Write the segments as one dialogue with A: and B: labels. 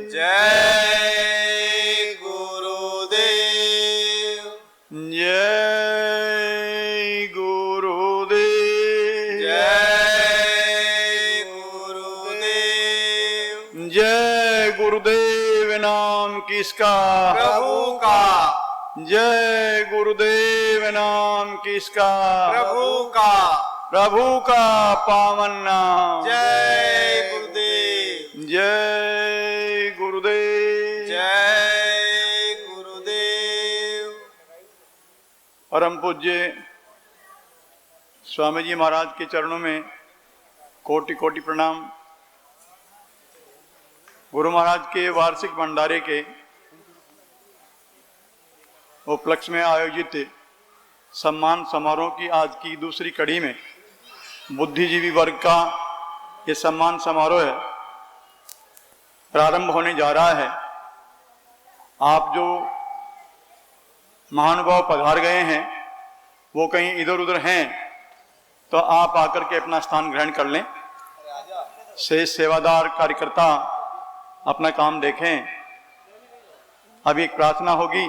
A: जय गुरुदेव।
B: जय गुरुदेव।
A: जय गुरुदेव।
B: जय गुरुदेव नाम किसका?
A: प्रभु का।
B: जय गुरुदेव नाम किसका?
A: प्रभु का।
B: प्रभु का पावन नाम।
A: जय गुरुदेव।
B: जय गुरुदेव।
A: जय गुरुदेव।
B: परम पूज्य स्वामी जी महाराज के चरणों में कोटि कोटि प्रणाम। गुरु महाराज के वार्षिक भंडारे के उपलक्ष्य में आयोजित सम्मान समारोह की आज की दूसरी कड़ी में बुद्धिजीवी वर्ग का ये सम्मान समारोह है प्रारंभ होने जा रहा है। आप जो महानुभाव पधार गए हैं वो कहीं इधर उधर हैं तो आप आकर के अपना स्थान ग्रहण कर लें। शेष सेवादार कार्यकर्ता अपना काम देखें। अभी एक प्रार्थना होगी,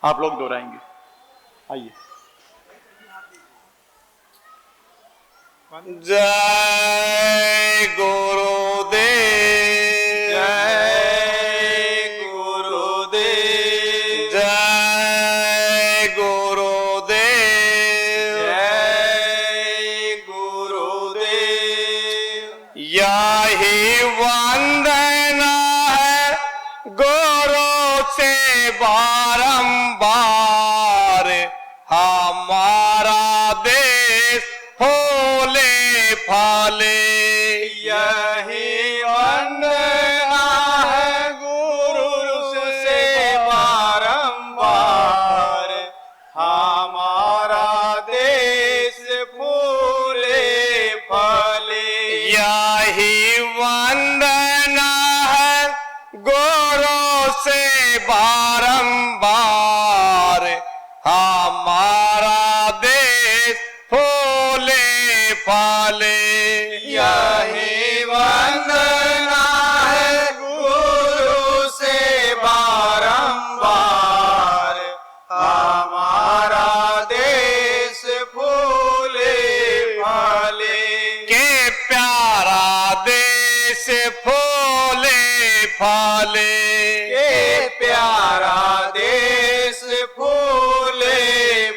B: आप लोग दोहराएंगे। आइए।
A: जय गुरुदेव। जय गुरुदेव। जय गुरुदेव। जय गुरुदेव। यही वंदना है गुरु से बारंबार हमारा देश फूले फले। यही वंदना है गुरु से बारंबार हमारा देश फूले फले। यही वंदना है गुरु से बारंबार हमारा देश फूले फले। यही वंदना है गुरु से बारंबार हमारा देश फूले फले। के प्यारा देश फूले फले। के प्यारा देश फूले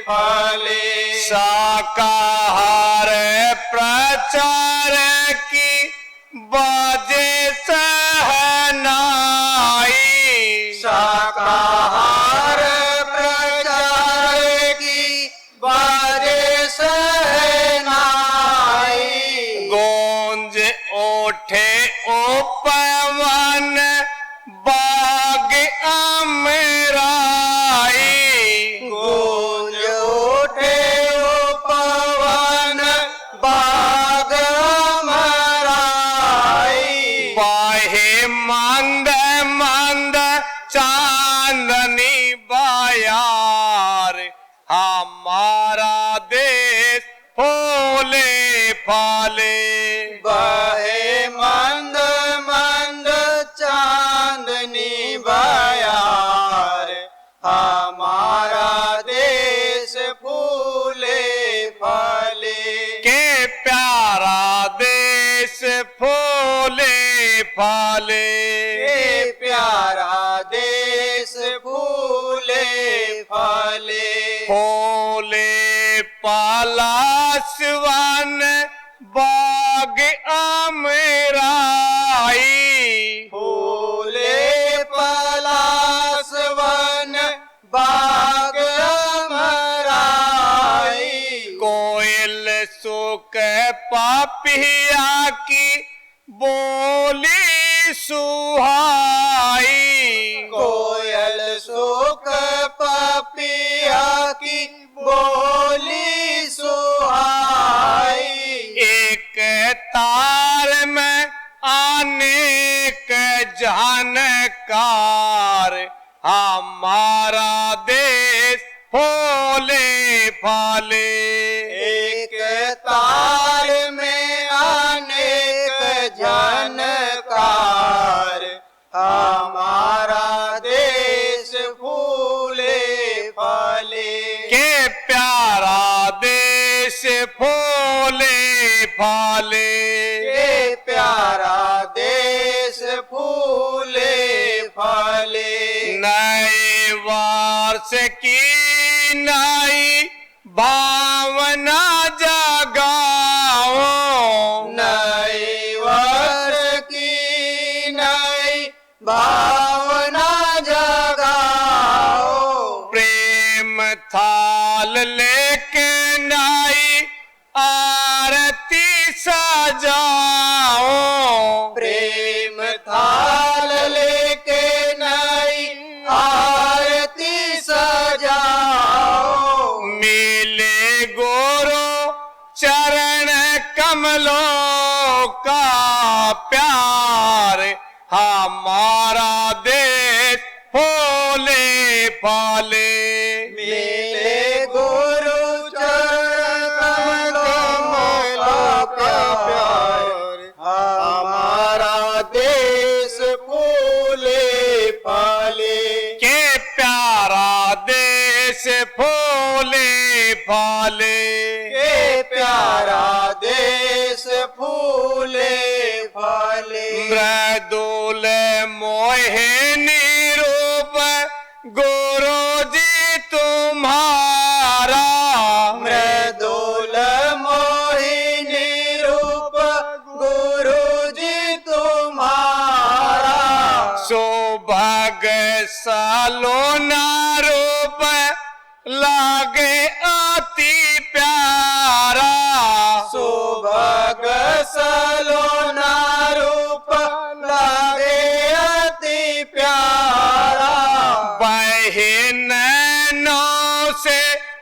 A: फले। शाकाहार प्रचार की बाजे सहनाई। शाकाहार प्रचार की बाजे सहनाई। गूंज उठे उपवन बाग अमराई। गूंज उठे उपवन बाग अमराई। बाहे मंद मंद चांदनी बयार हमारा देश फूले फले। बहे मंद मंद चांदनी बयार हमारा देश फूले फले। के प्यारा देश फूले फले। के प्यारा देश फूले फले। फूले पलाशवन बाग अमराई। फूले पलाशवन बाग अमराई। कोयल सुख पापिया की बोली सुहाई। कोयल सुख पापिया की बोली सुहाई। एक तार में अनेक जानकार हमारा देश फूले फले। एक तार में अनेक जानकार
C: हमारा देश फूले फले।
A: के प्यारा देश फूले फले।
C: के प्यारा देश फूले फले।
A: नए वर्ष की नई भावना जगाओ।
C: नए वर्ष की नई भावना जगाओ।
A: प्रेम थाल लेके नई आरती सजाओ।
C: प्रेम थाल लेके नई आरती सजाओ।
A: मिले गुरु चरण कमलों का प्यार। हमारा देश फूले फले।
C: मिले गुरु चरण कमलों का प्यार। हमारा देश फूले फले।
A: के प्यारा देश फूले फले।
C: के प्यारा देश फूले फले।
A: मृदुल मोहिनी रूप गुरु जी तुम्हारा।
C: मृदुल मोहिनी रूप गुरु जी तुम्हारा।
A: सौभाग सलोना रूप लागे अति प्यारा।
C: सुभग सलोना रूप लागे अति प्यारा।
A: बहिन नौ से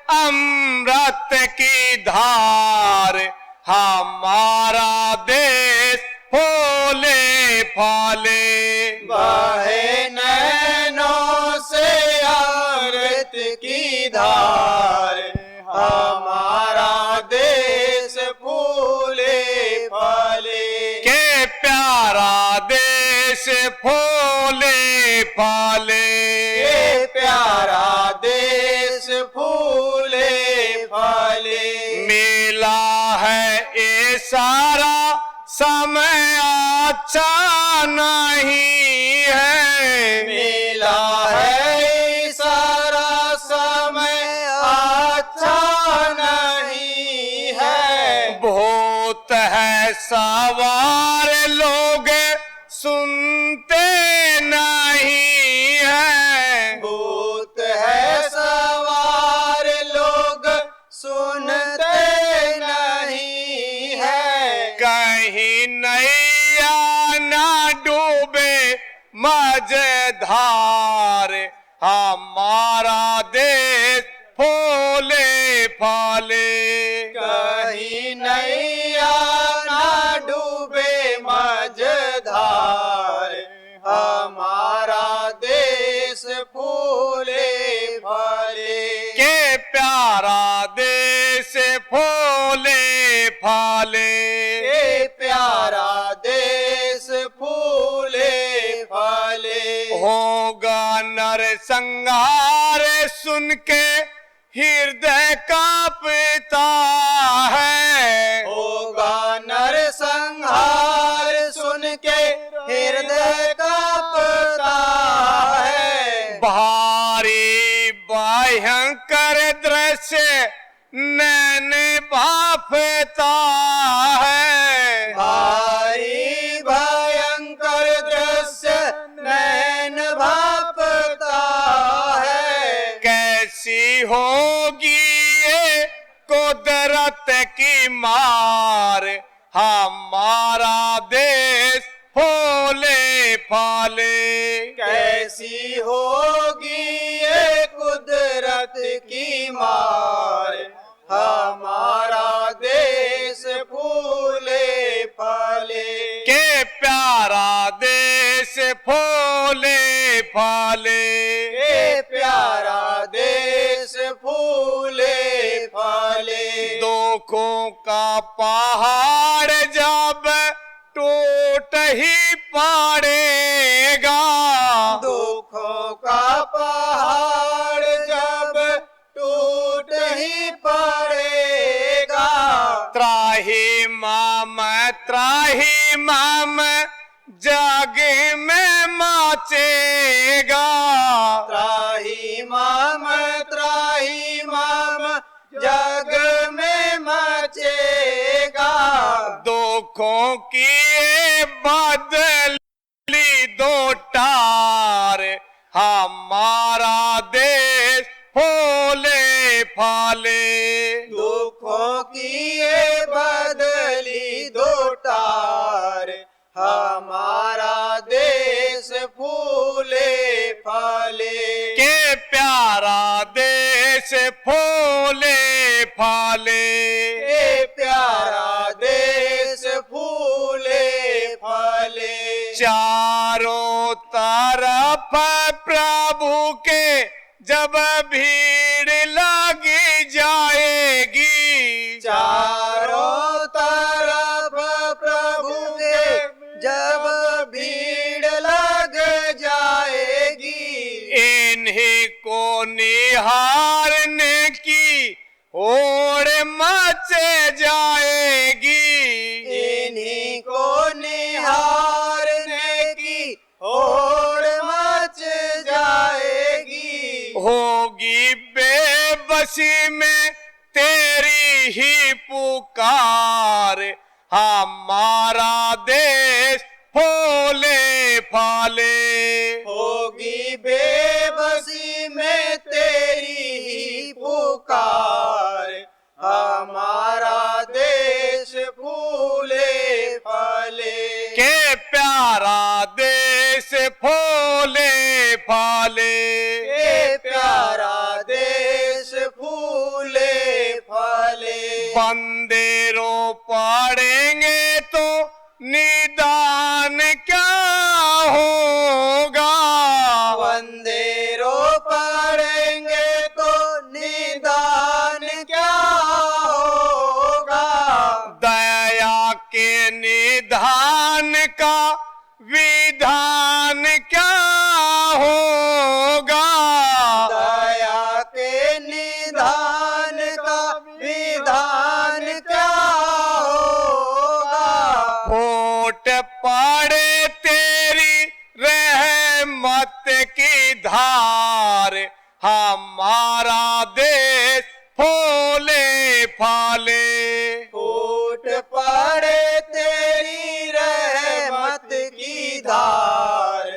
A: अमृत की धार। हमारा देश फूले फले।
C: बहे नैनों से अमृत की धार। हमारा देश फूले फले।
A: के प्यारा देश फूले फले।
C: ये प्यारा देश फूले फले।
A: मिला है ये सारा समय अच्छा नहीं है।
C: मिला है सारा समय अच्छा नहीं है।
A: बहुत है सवार लोग सुनते नहीं है।
C: भूत है सवार लोग सुनते नहीं है।
A: कहीं नैया ना डूबे मझधार। हमारा देश फूले फले।
C: कहीं नैया ना डूबे मझधार। हमारा देश फूले फले।
A: के प्यारा देश फूले फले।
C: ये प्यारा देश फूले फले।
A: होगा नरसंहार सुन के हृदय कांपता है।
C: होगा नरसंहार सुन के हृदय कांपता है।
A: भारी भयंकर दृश्य नैन भाफता है।
C: भारी भयंकर दृश्य नैन भापता है।
A: कैसी होगी ये कुदरत की मार। हमारा देश फूले फले।
C: कैसी होगी ये कुदरत की मार। हमारा देश फूले फले।
A: के प्यारा देश फूले फले।
C: ये प्यारा देश फूले फले।
A: दुखों का पहाड़ जब टूट ही पड़ेगा।
C: दुखों का पहाड़ जब टूट ही पड़ेगा।
A: त्राही माम जग में माचेगा।
C: त्राही माम जग में मचेगा।
A: दुखों की ये बदली दो टार, हमारा देश फूले फाले।
C: दुखों की ये बदली दो टार, हमारा देश फूले फले।
A: के प्यारा देश फूले फाले।
C: ये प्यारा देश फूले फले।
A: चारों तरफ प्रभु के जब भीड़ लगी जाएगी।
C: चारों तरफ प्रभु के जब भीड़ लग जाएगी।
A: इन्हीं को निहारने की होड़ मच जाएगी।
C: इन्हीं को निहारने की होड़ मच जाएगी।
A: होगी बेबसी में तेरी ही पुकार, हमारा देश फूले फाले।
C: होगी बेबसी में तेरी ही पुकार, हमारा देश फूले फले।
A: के प्यारा देश फूले फाले।
C: ये प्यारा देश फूले फले।
A: बंदेरों पड़ेंगे तो निदान क्या होगा।
C: बंदेरों पड़ेंगे तो निदान क्या होगा।
A: दया के निधान का विधान क्या होगा।
C: दया के निधान का विधान क्या होगा।
A: फूट पड़े तेरी रहमत की धार, हमारा देश फूले फाले।
C: फूट पड़े तेरी रहमत की धार,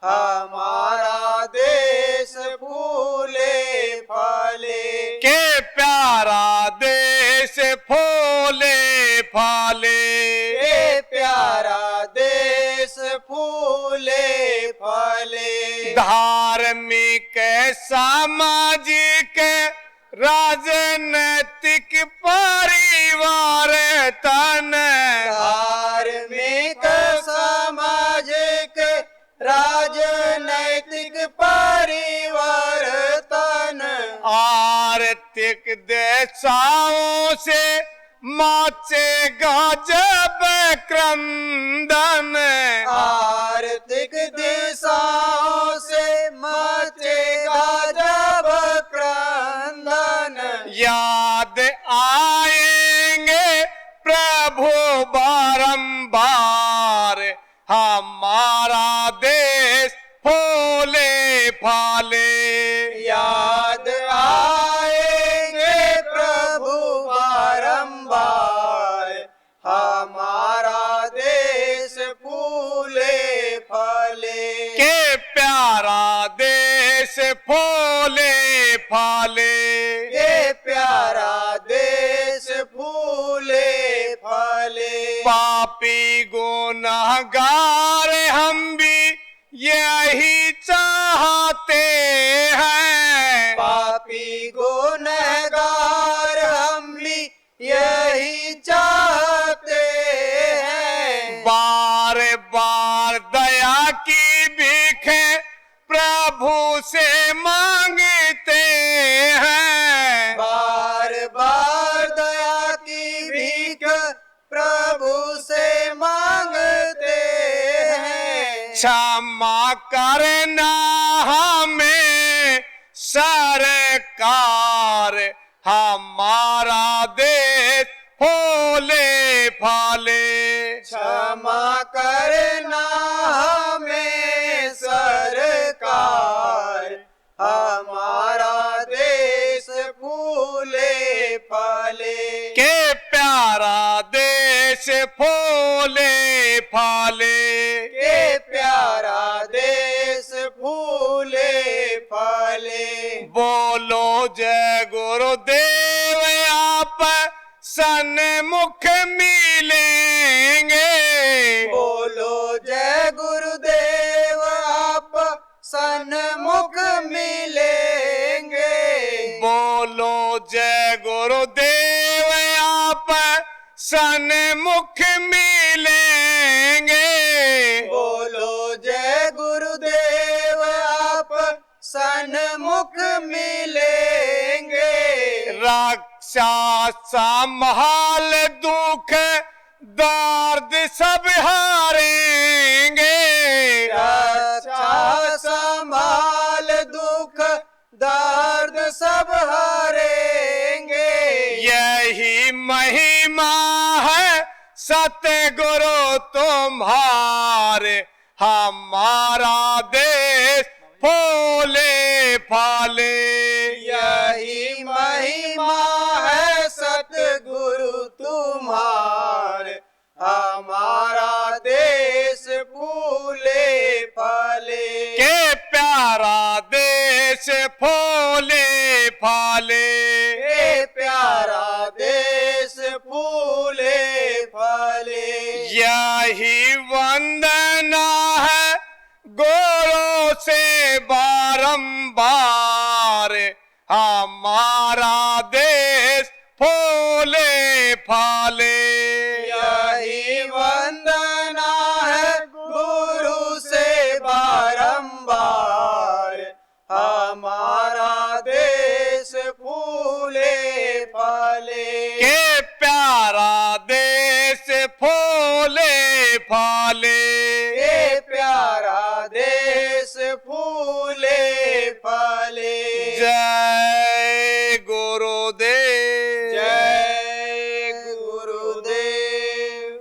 C: हमारा देश फूले फले।
A: के प्यारा देश फूले फाले।
C: ये प्यारा देश फूले फले।
A: धार्मिक सामाजिक राजनैतिक परिवार तन,
C: धार्मिक सामाजिक राजनैतिक परिवर्तन।
A: आर्थिक दशाओं से मचेगा जब क्रंदन।
C: आर्थिक दिशाओं से मचेगा जब क्रंदन।
A: याद आएंगे प्रभु बारंबार, हमारा देश फूले फाले।
C: याद आएंगे प्रभु बारंबार, हमारा देश फूले फले।
A: के प्यारा देश फूले फाले।
C: ये प्यारा देश फूले फले।
A: पापी गुनहगार हम भी यही चाहते हैं।
C: पापी गुनहगार हम भी यही चाहते हैं।
A: बार बार दया की भीख प्रभु से मांगते हैं।
C: बार बार दया की भीख प्रभु से मांगते हैं।
A: करना हमें सरकार, हमारा देश फूले फाले।
C: क्षमा करना हमें सरकार, हमारा देश फूले फले।
A: के प्यारा देश फूले फाले।
C: के प्यारा देश फूले फले।
A: बोलो जय गुरुदेव आप सन्मुख मिलेंगे।
C: बोलो जय गुरुदेव आप सन्मुख मिलेंगे।
A: बोलो जय गुरुदेव आप सन्मुख मिलेंगे।
C: बोलो जय गुरुदेव आप सन्मुख मिलेंगे।
A: रक्षा संभाल दुख दर्द सब हारेंगे।
C: रक्षा संभाल दुख दर्द सब हारेंगे।
A: यही महिमा है सतगुरु तुम्हारे, हमारा देश फूले फाले।
C: यही महिमा है सतगुरु तुम्हारे, हमारा देश फूले फले।
A: के प्यारा देश फूले फाले।
C: ये प्यारा देश फूले फले।
A: यही वंदना है गुरु से बारंबार, हमारा देश फूले फाले।
C: यही वंदना है गुरु से बारंबार, हमारा देश फूले फले।
A: के प्यारा देश फूले फाले।
C: ये प्यारा देश फूले फले।
A: जय गुरुदेव।
C: जय गुरुदेव।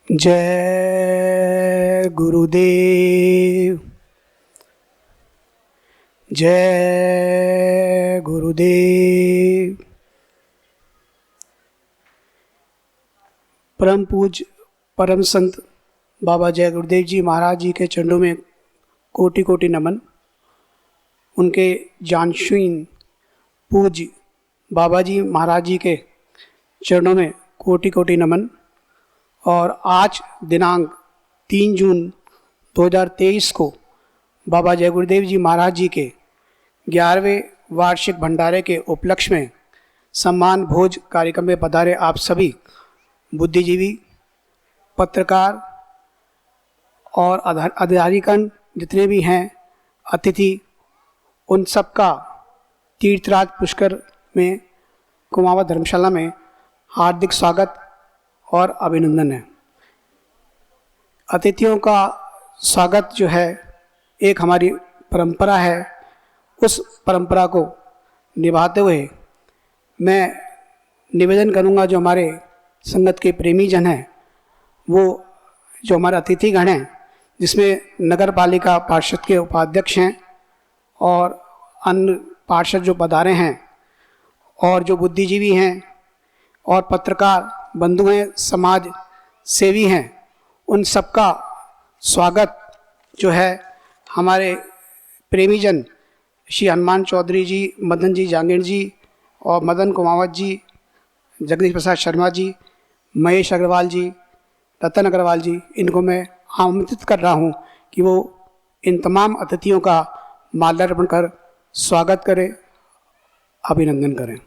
D: जय गुरुदेव। जय गुरुदेव। परम पूज्य परम संत बाबा जय गुरुदेव जी महाराज जी के चरणों में कोटि कोटि नमन। उनके जानशीन पूज्य बाबा जी महाराज जी के चरणों में कोटि कोटि नमन। और आज दिनांक 3 जून 2023 को बाबा जय गुरुदेव जी महाराज जी के 11वें वार्षिक भंडारे के उपलक्ष्य में सम्मान भोज कार्यक्रम में पधारे आप सभी बुद्धिजीवी, पत्रकार और अधिकारीगण जितने भी हैं, अतिथि, उन सब का तीर्थराज पुष्कर में कुमावत धर्मशाला में हार्दिक स्वागत और अभिनंदन है। अतिथियों का स्वागत जो है एक हमारी परंपरा है, उस परंपरा को निभाते हुए मैं निवेदन करूंगा जो हमारे संगत के प्रेमी जन हैं, वो जो हमारे अतिथिगण हैं, जिसमें नगर पालिका पार्षद के उपाध्यक्ष हैं और अन्य पार्षद जो पधारे हैं और जो बुद्धिजीवी हैं और पत्रकार बंधु हैं, समाज सेवी हैं, उन सबका स्वागत जो है हमारे प्रेमीजन श्री हनुमान चौधरी जी, मदन जी जांगीर जी और मदन कुमावत जी, जगदीश प्रसाद शर्मा जी, महेश अग्रवाल जी, रतन अग्रवाल जी, इनको मैं आमंत्रित कर रहा हूँ कि वो इन तमाम अतिथियों का माल्यार्पण कर स्वागत करें, अभिनंदन करें।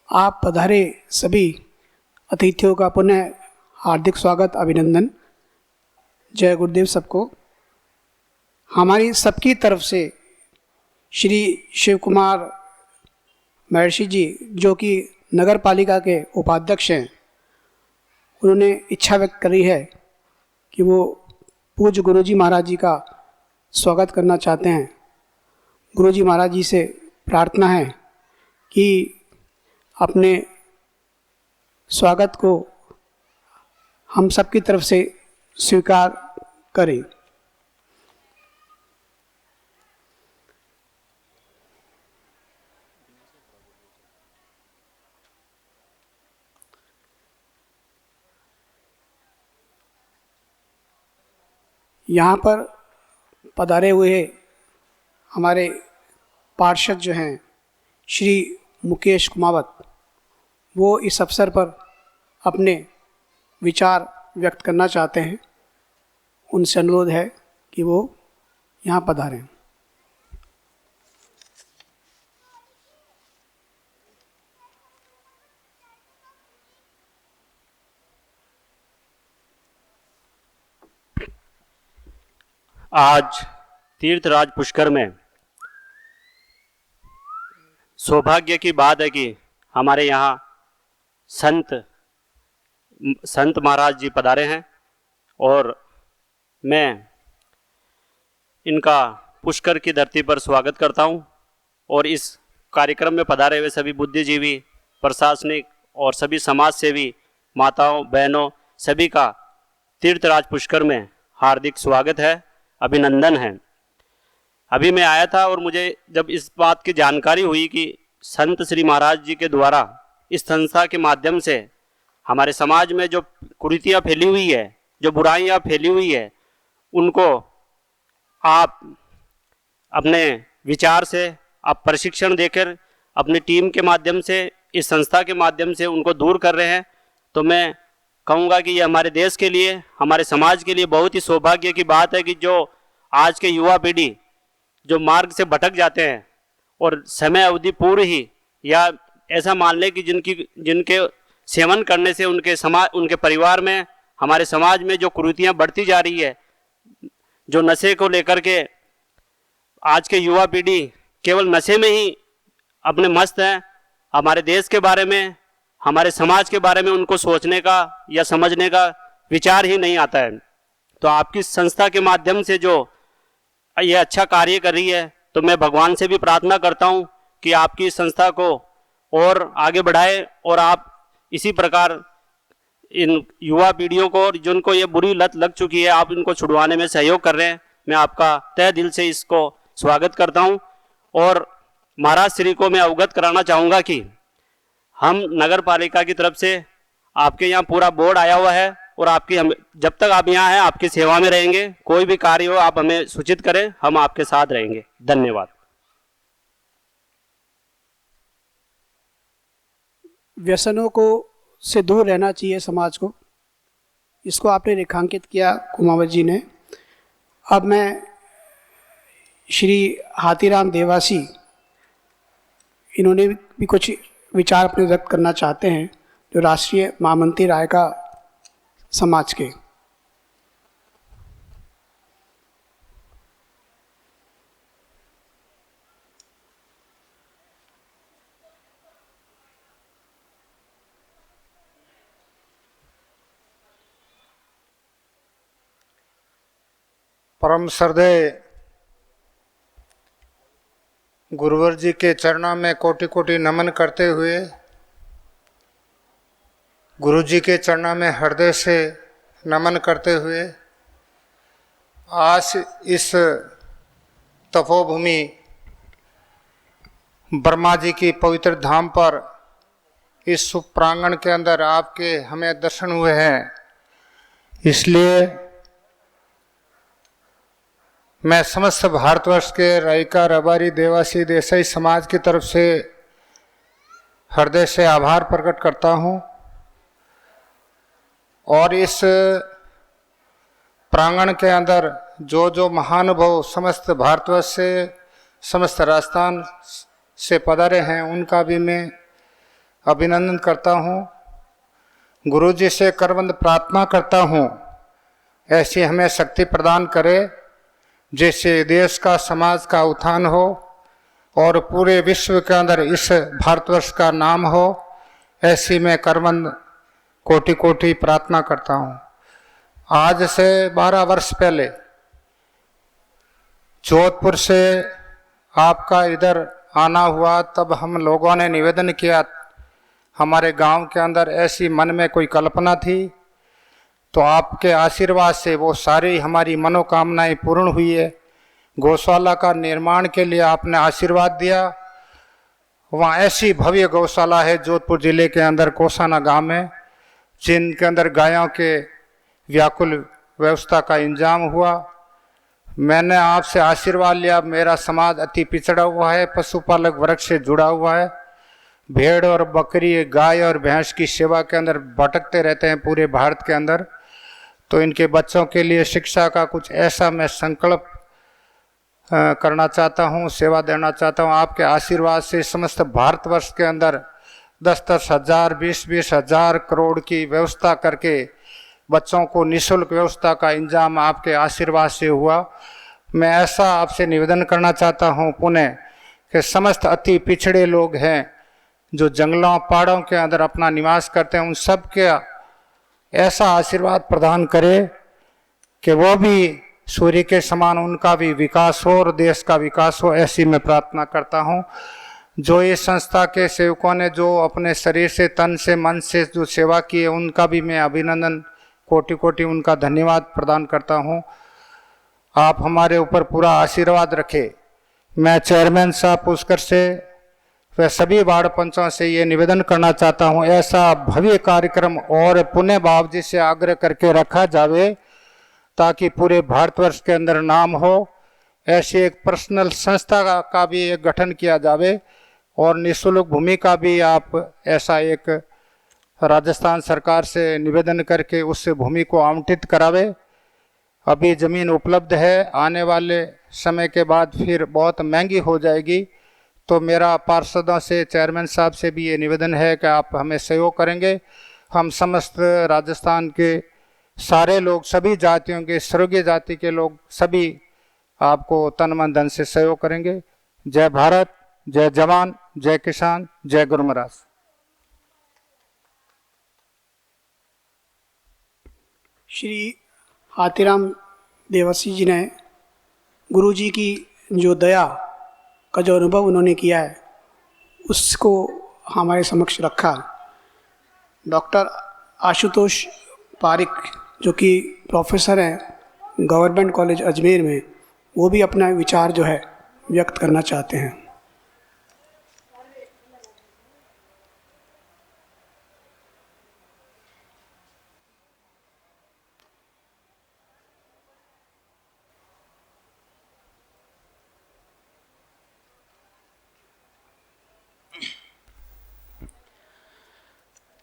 D: आप पधारे सभी अतिथियों का पुनः हार्दिक स्वागत, अभिनंदन। जय गुरुदेव सबको। हमारी सबकी तरफ से श्री शिव कुमार महर्षि जी, जो कि नगर पालिका के उपाध्यक्ष हैं, उन्होंने इच्छा व्यक्त करी है कि वो पूज्य गुरुजी महाराज जी का स्वागत करना चाहते हैं। गुरुजी महाराज जी से प्रार्थना है कि अपने स्वागत को हम सबकी तरफ से स्वीकार करें। यहाँ पर पधारे हुए हमारे पार्षद जो हैं श्री मुकेश कुमावत, वो इस अवसर पर अपने विचार व्यक्त करना चाहते हैं। उनसे अनुरोध है कि वो यहाँ पधारें।
E: आज तीर्थराज पुष्कर में सौभाग्य की बात है कि हमारे यहाँ संत महाराज जी पधारे हैं और मैं इनका पुष्कर की धरती पर स्वागत करता हूँ। और इस कार्यक्रम में पधारे हुए सभी बुद्धिजीवी, प्रशासनिक और सभी समाज सेवी माताओं बहनों सभी का तीर्थराज पुष्कर में हार्दिक स्वागत है, अभिनंदन है। अभी मैं आया था और मुझे जब इस बात की जानकारी हुई कि संत श्री महाराज जी के द्वारा इस संस्था के माध्यम से हमारे समाज में जो कुरीतियाँ फैली हुई है, जो बुराइयाँ फैली हुई है, उनको आप अपने विचार से, आप प्रशिक्षण देकर अपनी टीम के माध्यम से, इस संस्था के माध्यम से उनको दूर कर रहे हैं, तो मैं कहूँगा कि ये हमारे देश के लिए, हमारे समाज के लिए बहुत ही सौभाग्य की बात है कि जो आज के युवा पीढ़ी जो मार्ग से भटक जाते हैं और समय अवधि पूर्व ही, या ऐसा मान लें कि जिनके सेवन करने से उनके परिवार में, हमारे समाज में जो कुरीतियाँ बढ़ती जा रही है, जो नशे को लेकर के आज के युवा पीढ़ी केवल नशे में ही अपने मस्त हैं, हमारे देश के बारे में, हमारे समाज के बारे में उनको सोचने का या समझने का विचार ही नहीं आता है। तो आपकी संस्था के माध्यम से जो ये अच्छा कार्य कर रही है, तो मैं भगवान से भी प्रार्थना करता हूँ कि आपकी संस्था को और आगे बढ़ाए और आप इसी प्रकार इन युवा पीढ़ियों को, जिनको ये बुरी लत लग चुकी है, आप इनको छुड़वाने में सहयोग कर रहे हैं। मैं आपका तहे दिल से इसको स्वागत करता हूँ। और महाराज श्री को मैं अवगत कराना चाहूँगा कि हम नगर पालिका की तरफ से आपके यहाँ पूरा बोर्ड आया हुआ है और जब तक आप यहाँ हैं आपकी सेवा में रहेंगे। कोई भी कार्य हो आप हमें सूचित करें, हम आपके साथ रहेंगे। धन्यवाद।
D: व्यसनों को से दूर रहना चाहिए समाज को, इसको आपने रेखांकित किया कुमावत जी ने। अब मैं श्री हाथीराम देवासी, इन्होंने भी कुछ विचार अपने व्यक्त करना चाहते हैं, जो राष्ट्रीय महामंत्री रायका समाज के।
F: परम श्रद्धेय गुरुवर जी के चरणों में कोटि कोटि नमन करते हुए, गुरु जी के चरणों में हृदय से नमन करते हुए, आज इस तपोभूमि ब्रह्मा जी की पवित्र धाम पर इस शुभ प्रांगण के अंदर आपके हमें दर्शन हुए हैं। इसलिए मैं समस्त भारतवर्ष के रायका रबारी देवासी देसाई समाज की तरफ से हृदय से आभार प्रकट करता हूँ। और इस प्रांगण के अंदर जो जो महानुभाव समस्त भारतवर्ष से, समस्त राजस्थान से पधारे हैं, उनका भी मैं अभिनंदन करता हूँ। गुरु जी से करबंद प्रार्थना करता हूँ, ऐसी हमें शक्ति प्रदान करे, जिससे देश का, समाज का उत्थान हो, और पूरे विश्व के अंदर इस भारतवर्ष का नाम हो, ऐसी मैं करबंद कोटि कोटि प्रार्थना करता हूँ। आज से 12 वर्ष पहले जोधपुर से आपका इधर आना हुआ, तब हम लोगों ने निवेदन किया, हमारे गांव के अंदर ऐसी मन में कोई कल्पना थी, तो आपके आशीर्वाद से वो सारी हमारी मनोकामनाएं पूर्ण हुई है। गौशाला का निर्माण के लिए आपने आशीर्वाद दिया। वहाँ ऐसी भव्य गौशाला है जोधपुर जिले के अंदर कोसाना गांव में, जिनके अंदर गायों के व्याकुल व्यवस्था का इंतजाम हुआ। मैंने आपसे आशीर्वाद लिया। मेरा समाज अति पिछड़ा हुआ है, पशुपालक वर्ग से जुड़ा हुआ है, भेड़ और बकरी, गाय और भैंस की सेवा के अंदर भटकते रहते हैं पूरे भारत के अंदर। तो इनके बच्चों के लिए शिक्षा का कुछ ऐसा मैं संकल्प करना चाहता हूँ, सेवा देना चाहता हूँ। आपके आशीर्वाद से समस्त भारतवर्ष के अंदर 10-10 हजार, 20-20 हजार करोड़ की व्यवस्था करके बच्चों को निःशुल्क व्यवस्था का इंतजाम आपके आशीर्वाद से हुआ। मैं ऐसा आपसे निवेदन करना चाहता हूँ पुनः कि समस्त अति पिछड़े लोग हैं जो जंगलों पहाड़ों के अंदर अपना निवास करते हैं, उन सब के ऐसा आशीर्वाद प्रदान करे कि वो भी सूर्य के समान उनका भी विकास हो और देश का विकास हो, ऐसी मैं प्रार्थना करता हूँ। जो ये संस्था के सेवकों ने जो अपने शरीर से, तन से, मन से जो सेवा की है, उनका भी मैं अभिनंदन कोटि कोटि उनका धन्यवाद प्रदान करता हूँ। आप हमारे ऊपर पूरा आशीर्वाद रखें। मैं चेयरमैन साहब पुष्कर से व सभी वार्ड पंचों से ये निवेदन करना चाहता हूँ, ऐसा भव्य कार्यक्रम और पुण्य भाव जी से आग्रह करके रखा जावे ताकि पूरे भारतवर्ष के अंदर नाम हो। ऐसी एक पर्सनल संस्था का भी एक गठन किया जावे और निःशुल्क भूमि का भी आप ऐसा एक राजस्थान सरकार से निवेदन करके उससे भूमि को आवंटित करावे। अभी ज़मीन उपलब्ध है, आने वाले समय के बाद फिर बहुत महंगी हो जाएगी। तो मेरा पार्षदों से, चेयरमैन साहब से भी ये निवेदन है कि आप हमें सहयोग करेंगे। हम समस्त राजस्थान के सारे लोग, सभी जातियों के, स्वर्गीय जाति के लोग सभी आपको तन मन धन से सहयोग करेंगे। जय भारत, जय जवान, जय किसान, जय गुरु महाराज।
D: श्री हाथीराम देवसी जी ने गुरु जी की जो दया का जो अनुभव उन्होंने किया है उसको हमारे समक्ष रखा। डॉक्टर आशुतोष पारिक जो कि प्रोफेसर हैं गवर्नमेंट कॉलेज अजमेर में, वो भी अपना विचार जो है व्यक्त करना चाहते हैं।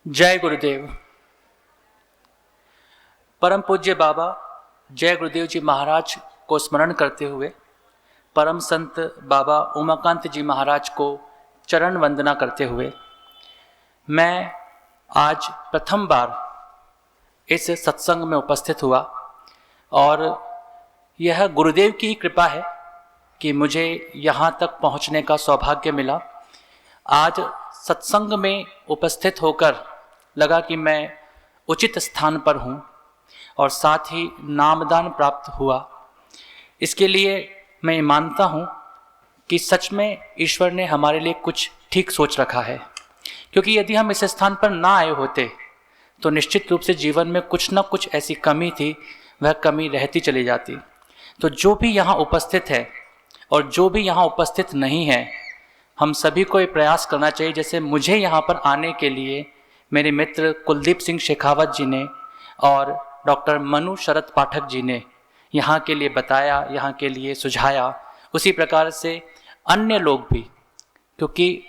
G: जय गुरुदेव। परम पूज्य बाबा जय गुरुदेव जी महाराज को स्मरण करते हुए परम संत बाबा उमाकांत जी महाराज को चरण वंदना करते हुए मैं आज प्रथम बार इस सत्संग में उपस्थित हुआ और यह गुरुदेव की कृपा है कि मुझे यहाँ तक पहुँचने का सौभाग्य मिला। आज सत्संग में उपस्थित होकर लगा कि मैं उचित स्थान पर हूँ और साथ ही नामदान प्राप्त हुआ। इसके लिए मैं मानता हूँ कि सच में ईश्वर ने हमारे लिए कुछ ठीक सोच रखा है, क्योंकि यदि हम इस स्थान पर ना आए होते तो निश्चित रूप से जीवन में कुछ ना कुछ ऐसी कमी थी, वह कमी रहती चली जाती। तो जो भी यहाँ उपस्थित है और जो भी यहाँ उपस्थित नहीं है, हम सभी को ये प्रयास करना चाहिए, जैसे मुझे यहाँ पर आने के लिए मेरे मित्र कुलदीप सिंह शेखावत जी ने और डॉक्टर मनु शरद पाठक जी ने यहाँ के लिए बताया, यहाँ के लिए सुझाया, उसी प्रकार से अन्य लोग भी, क्योंकि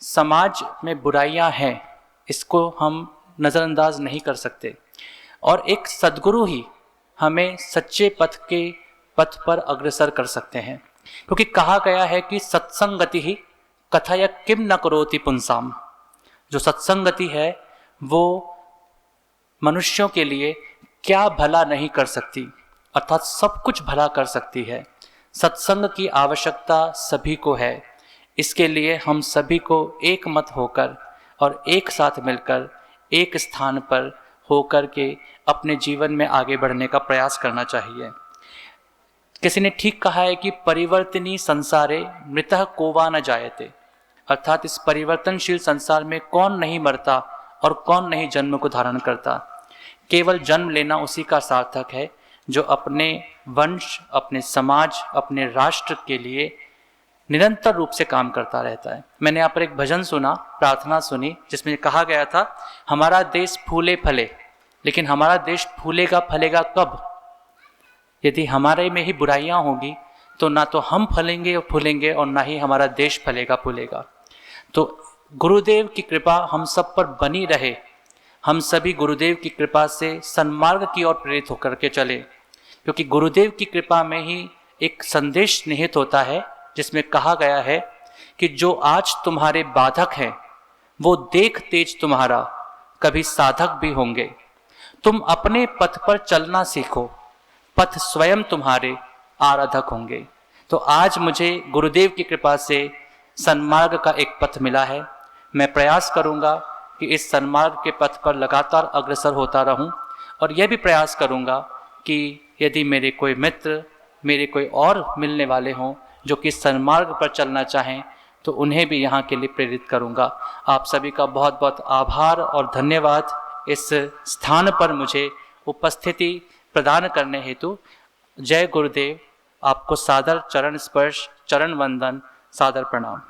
G: समाज में बुराइयां हैं, इसको हम नज़रअंदाज नहीं कर सकते और एक सद्गुरु ही हमें सच्चे पथ पर अग्रसर कर सकते हैं। क्योंकि कहा गया है कि सत्संगति ही कथय किम न करोति पुंसाम। जो सत्संगति है वो मनुष्यों के लिए क्या भला नहीं कर सकती, अर्थात सब कुछ भला कर सकती है। सत्संग की आवश्यकता सभी को है। इसके लिए हम सभी को एक मत होकर और एक साथ मिलकर एक स्थान पर होकर के अपने जीवन में आगे बढ़ने का प्रयास करना चाहिए। किसी ने ठीक कहा है कि परिवर्तनी संसारे मृतः कोवा न जायते, अर्थात इस परिवर्तनशील संसार में कौन नहीं मरता और कौन नहीं जन्म को धारण करता। केवल जन्म लेना उसी का सार्थक है जो अपने वंश, अपने समाज, अपने राष्ट्र के लिए निरंतर रूप से काम करता रहता है। मैंने यहाँ पर एक भजन सुना, प्रार्थना सुनी, जिसमें कहा गया था हमारा देश फूले फले, लेकिन हमारा देश फूलेगा फलेगा कब? यदि हमारे में ही बुराइयां होंगी तो ना तो हम फलेंगे और फूलेंगे और ना ही हमारा देश फलेगा फूलेगा। तो गुरुदेव की कृपा हम सब पर बनी रहे। हम सभी गुरुदेव की कृपा से सन्मार्ग की ओर प्रेरित होकर के चले, क्योंकि गुरुदेव की कृपा में ही एक संदेश निहित होता है जिसमें कहा गया है कि जो आज तुम्हारे बाधक हैं वो देख तेज तुम्हारा कभी साधक भी होंगे। तुम अपने पथ पर चलना सीखो, पथ स्वयं तुम्हारे आराधक होंगे। तो आज मुझे गुरुदेव की कृपा से सन्मार्ग का एक पथ मिला है। मैं प्रयास करूंगा कि इस सन्मार्ग के पथ पर लगातार अग्रसर होता रहूं, और यह भी प्रयास करूंगा कि यदि मेरे कोई मित्र, मेरे कोई और मिलने वाले हों जो कि सन्मार्ग पर चलना चाहें, तो उन्हें भी यहाँ के लिए प्रेरित करूंगा। आप सभी का बहुत बहुत आभार और धन्यवाद इस स्थान पर मुझे उपस्थिति प्रदान करने हेतु। जय गुरुदेव। आपको सादर चरण स्पर्श, चरण वंदन, सादर प्रणाम।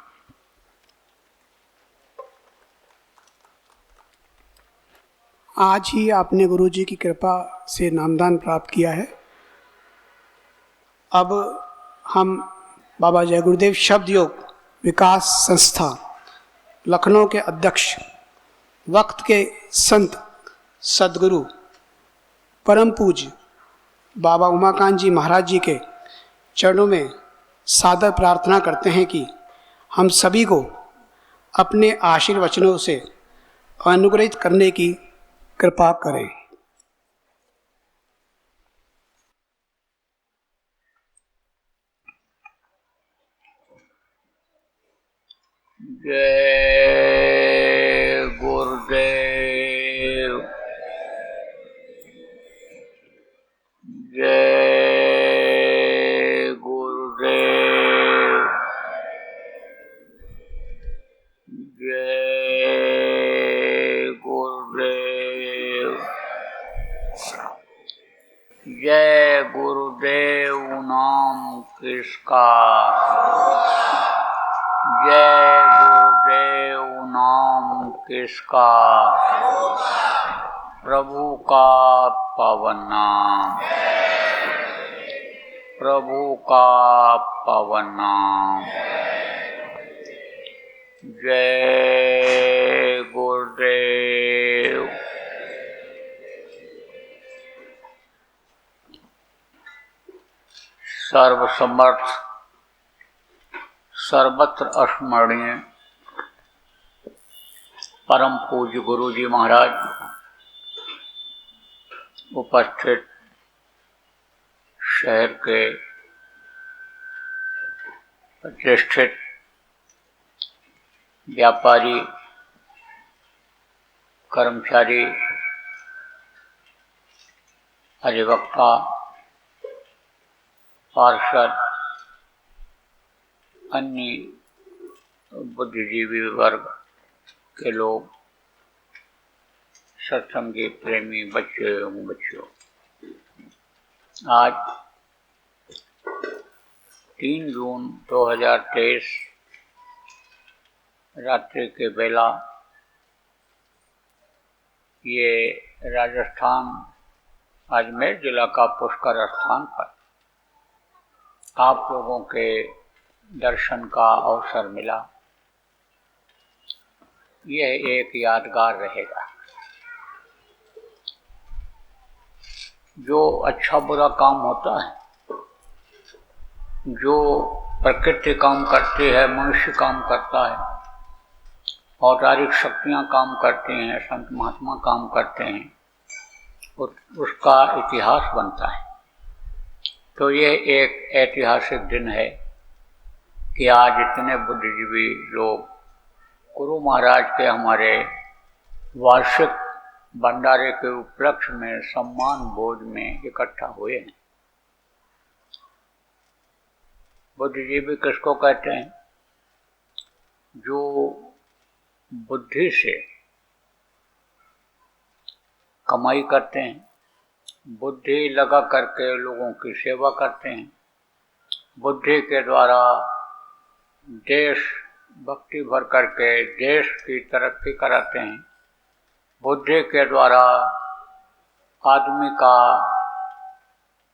D: आज ही आपने गुरुजी की कृपा से नामदान प्राप्त किया है। अब हम बाबा जय गुरुदेव शब्द योग विकास संस्था लखनऊ के अध्यक्ष, वक्त के संत सदगुरु परम पूज्य बाबा उमाकांत जी महाराज जी के चरणों में सादर प्रार्थना करते हैं कि हम सभी को अपने आशीर्वचनों से अनुग्रहित करने की कृपा करें।
H: जय गुरुदेव। जय गुरुदेव। जय गुरुदेव। जय गुरुदेव नाम किसका? जय गुरुदेव नाम किसका? प्रभु का पावन नाम, प्रभु का पावन नाम। जय गुरुदेव। सर्वसमर्थ, सर्वत्र स्मरणीय परम पूज्य गुरु जी महाराज, उपस्थित शहर के प्रतिष्ठित व्यापारी, कर्मचारी, अधिवक्ता, पार्षद, अन्य बुद्धिजीवी वर्ग के लोग, सत्संगी प्रेमी बच्चे एवं बच्चियों, आज 3 जून 2023 रात्रि के बेला ये राजस्थान अजमेर जिला का पुष्कर स्थान पर आप लोगों के दर्शन का अवसर मिला। यह एक यादगार रहेगा। जो अच्छा बुरा काम होता है, जो प्रकृति काम करती है, मनुष्य काम करता है, औदारिक शक्तियाँ काम करती हैं, संत महात्मा काम करते हैं, उसका इतिहास बनता है। तो ये एक ऐतिहासिक दिन है कि आज इतने बुद्धिजीवी लोग गुरु महाराज के हमारे वार्षिक भंडारे के उपलक्ष्य में सम्मान भोज में इकट्ठा हुए हैं। बुद्धिजीवी किसको कहते हैं? जो बुद्धि से कमाई करते हैं, बुद्धि लगा करके लोगों की सेवा करते हैं, बुद्धि के द्वारा देश भक्ति भर करके देश की तरक्की कराते हैं, बुद्धि के द्वारा आदमी का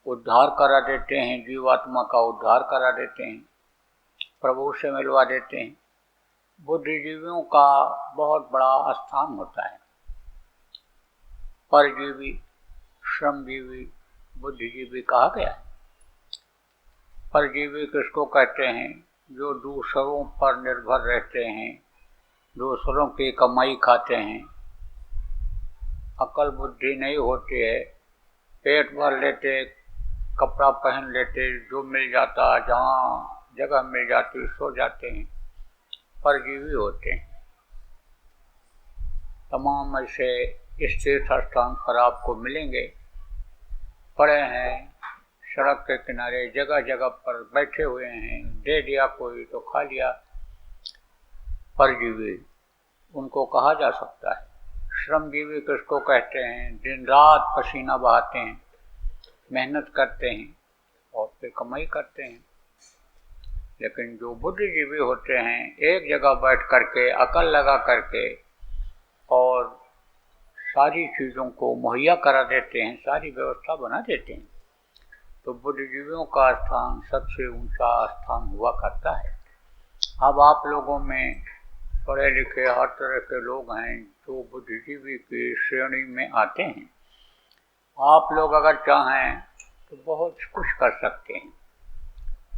H: उद्धार करा देते हैं, जीवात्मा का उद्धार करा देते हैं, प्रभु से मिलवा देते हैं। बुद्धिजीवियों का बहुत बड़ा स्थान होता है। परजीवी, श्रमजीवी, बुद्धिजीवी कहा गया है। परजीवी किसको कहते हैं? जो दूसरों पर निर्भर रहते हैं, दूसरों की कमाई खाते हैं, अकल बुद्धि नहीं होती है, पेट भर लेते, कपड़ा पहन लेते, जो मिल जाता, जहाँ जगह मिल जाती सो जाते हैं, परजीवी होते हैं। तमाम ऐसे इस तीर्थ स्थान पर आपको मिलेंगे, पड़े हैं सड़क के किनारे, जगह जगह पर बैठे हुए हैं, दे दिया कोई तो खा लिया। परजीवी उनको कहा जा सकता है। श्रमजीवी किसको कहते हैं? दिन रात पसीना बहाते हैं, मेहनत करते हैं और फिर कमाई करते हैं। लेकिन जो बुद्धिजीवी होते हैं, एक जगह बैठ करके अकल लगा करके और सारी चीज़ों को मुहैया करा देते हैं, सारी व्यवस्था बना देते हैं। तो बुद्धिजीवियों का स्थान सबसे ऊंचा स्थान हुआ करता है। अब आप लोगों में पढ़े लिखे हर तरह के लोग हैं जो बुद्धिजीवी की श्रेणी में आते हैं। आप लोग अगर चाहें तो बहुत कुछ कर सकते हैं।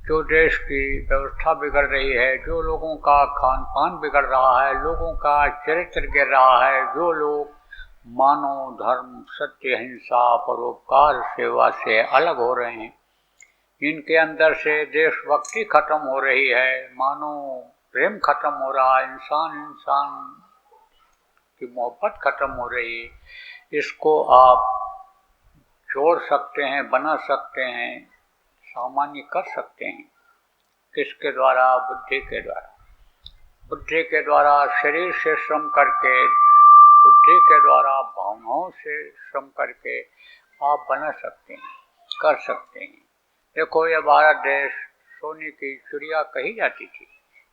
H: जो देश की व्यवस्था बिगड़ रही है, जो लोगों का खान पान बिगड़ रहा है, लोगों का चरित्र गिर रहा है, जो लोग मानव धर्म, सत्य, हिंसा, परोपकार, सेवा से अलग हो रहे हैं, जिनके अंदर से देशभक्ति खत्म हो रही है, मानव प्रेम खत्म हो रहा है, इंसान की मोहब्बत खत्म हो रही है, इसको आप जोड़ सकते हैं, बना सकते हैं, सामान्य कर सकते हैं। किसके द्वारा? बुद्धि के द्वारा। बुद्धि के द्वारा शरीर से श्रम करके, बुद्धि के द्वारा भावनाओं से श्रम करके आप बना सकते हैं, कर सकते हैं। देखो, ये भारत देश सोने की चिड़िया कही जाती थी।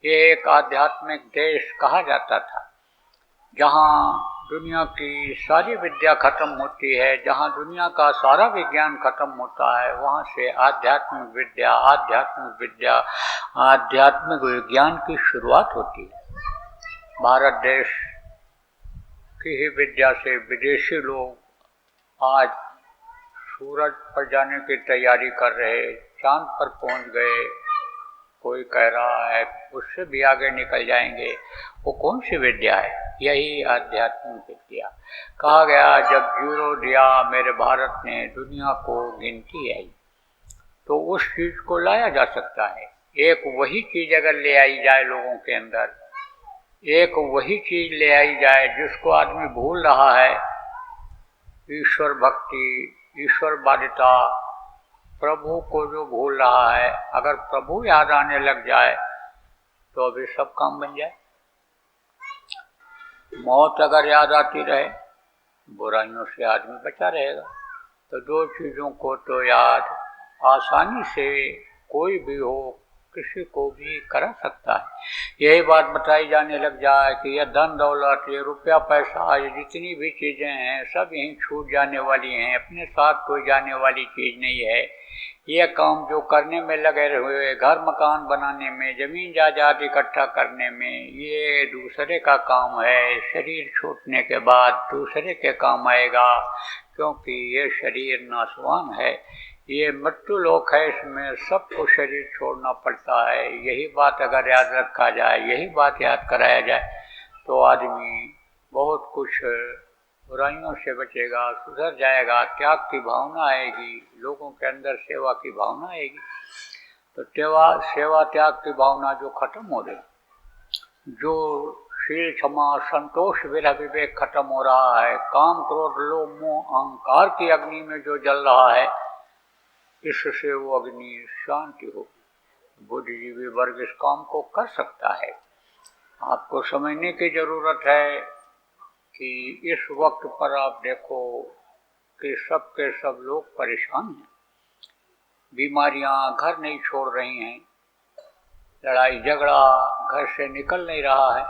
H: ये एक आध्यात्मिक देश कहा जाता था, जहाँ दुनिया की सारी विद्या खत्म होती है, जहाँ दुनिया का सारा विज्ञान खत्म होता है, वहाँ से आध्यात्मिक विज्ञान की शुरुआत होती है। भारत देश की ही विद्या से विदेशी लोग आज सूरज पर जाने की तैयारी कर रहे, चांद पर पहुँच गए, कोई कह रहा है उससे भी आगे निकल जाएंगे। वो कौन सी विद्या है? यही आध्यात्मिक विद्या। कहा गया, जब जीरो दिया मेरे भारत ने, दुनिया को गिनती आई। तो उस चीज़ को लाया जा सकता है। एक वही चीज़ अगर ले आई जाए लोगों के अंदर, एक वही चीज़ ले आई जाए जिसको आदमी भूल रहा है, ईश्वर भक्ति, ईश्वर बाध्यता, प्रभु को जो भूल रहा है, अगर प्रभु याद आने लग जाए तो अभी सब काम बन जाए। मौत अगर याद आती रहे, बुराइयों से आदमी बचा रहेगा। तो दो चीज़ों को तो याद आसानी से कोई भी हो, किसी को भी करा सकता है। यही बात बताई जाने लग जाए कि यह धन दौलत, ये रुपया पैसा, ये जितनी भी चीज़ें हैं सब यहीं छूट जाने वाली हैं, अपने साथ कोई जाने वाली चीज़ नहीं है। ये काम जो करने में लगे हुए, घर मकान बनाने में, ज़मीन जायदाद इकट्ठा करने में, ये दूसरे का काम है। शरीर छूटने के बाद दूसरे के काम आएगा, क्योंकि ये शरीर नाशवान है, ये मृत्यु लोक है, इसमें सबको शरीर छोड़ना पड़ता है। यही बात अगर याद रखा जाए, यही बात याद कराया जाए, तो आदमी बहुत कुछ बुराइयों से बचेगा, सुधर जाएगा, त्याग की भावना आएगी, लोगों के अंदर सेवा की भावना आएगी। तो सेवा त्याग की भावना जो खत्म हो रही, जो शील क्षमा संतोष विरह विवेक खत्म हो रहा है, काम क्रोध लोभ मोह अहंकार की अग्नि में जो जल रहा है, इससे वो अग्नि शांति होगी। बुद्धिजीवी वर्ग इस काम को कर सकता है। आपको समझने की जरूरत है कि इस वक्त पर आप देखो कि सब के सब लोग परेशान हैं, बीमारियां घर नहीं छोड़ रही हैं, लड़ाई झगड़ा घर से निकल नहीं रहा है,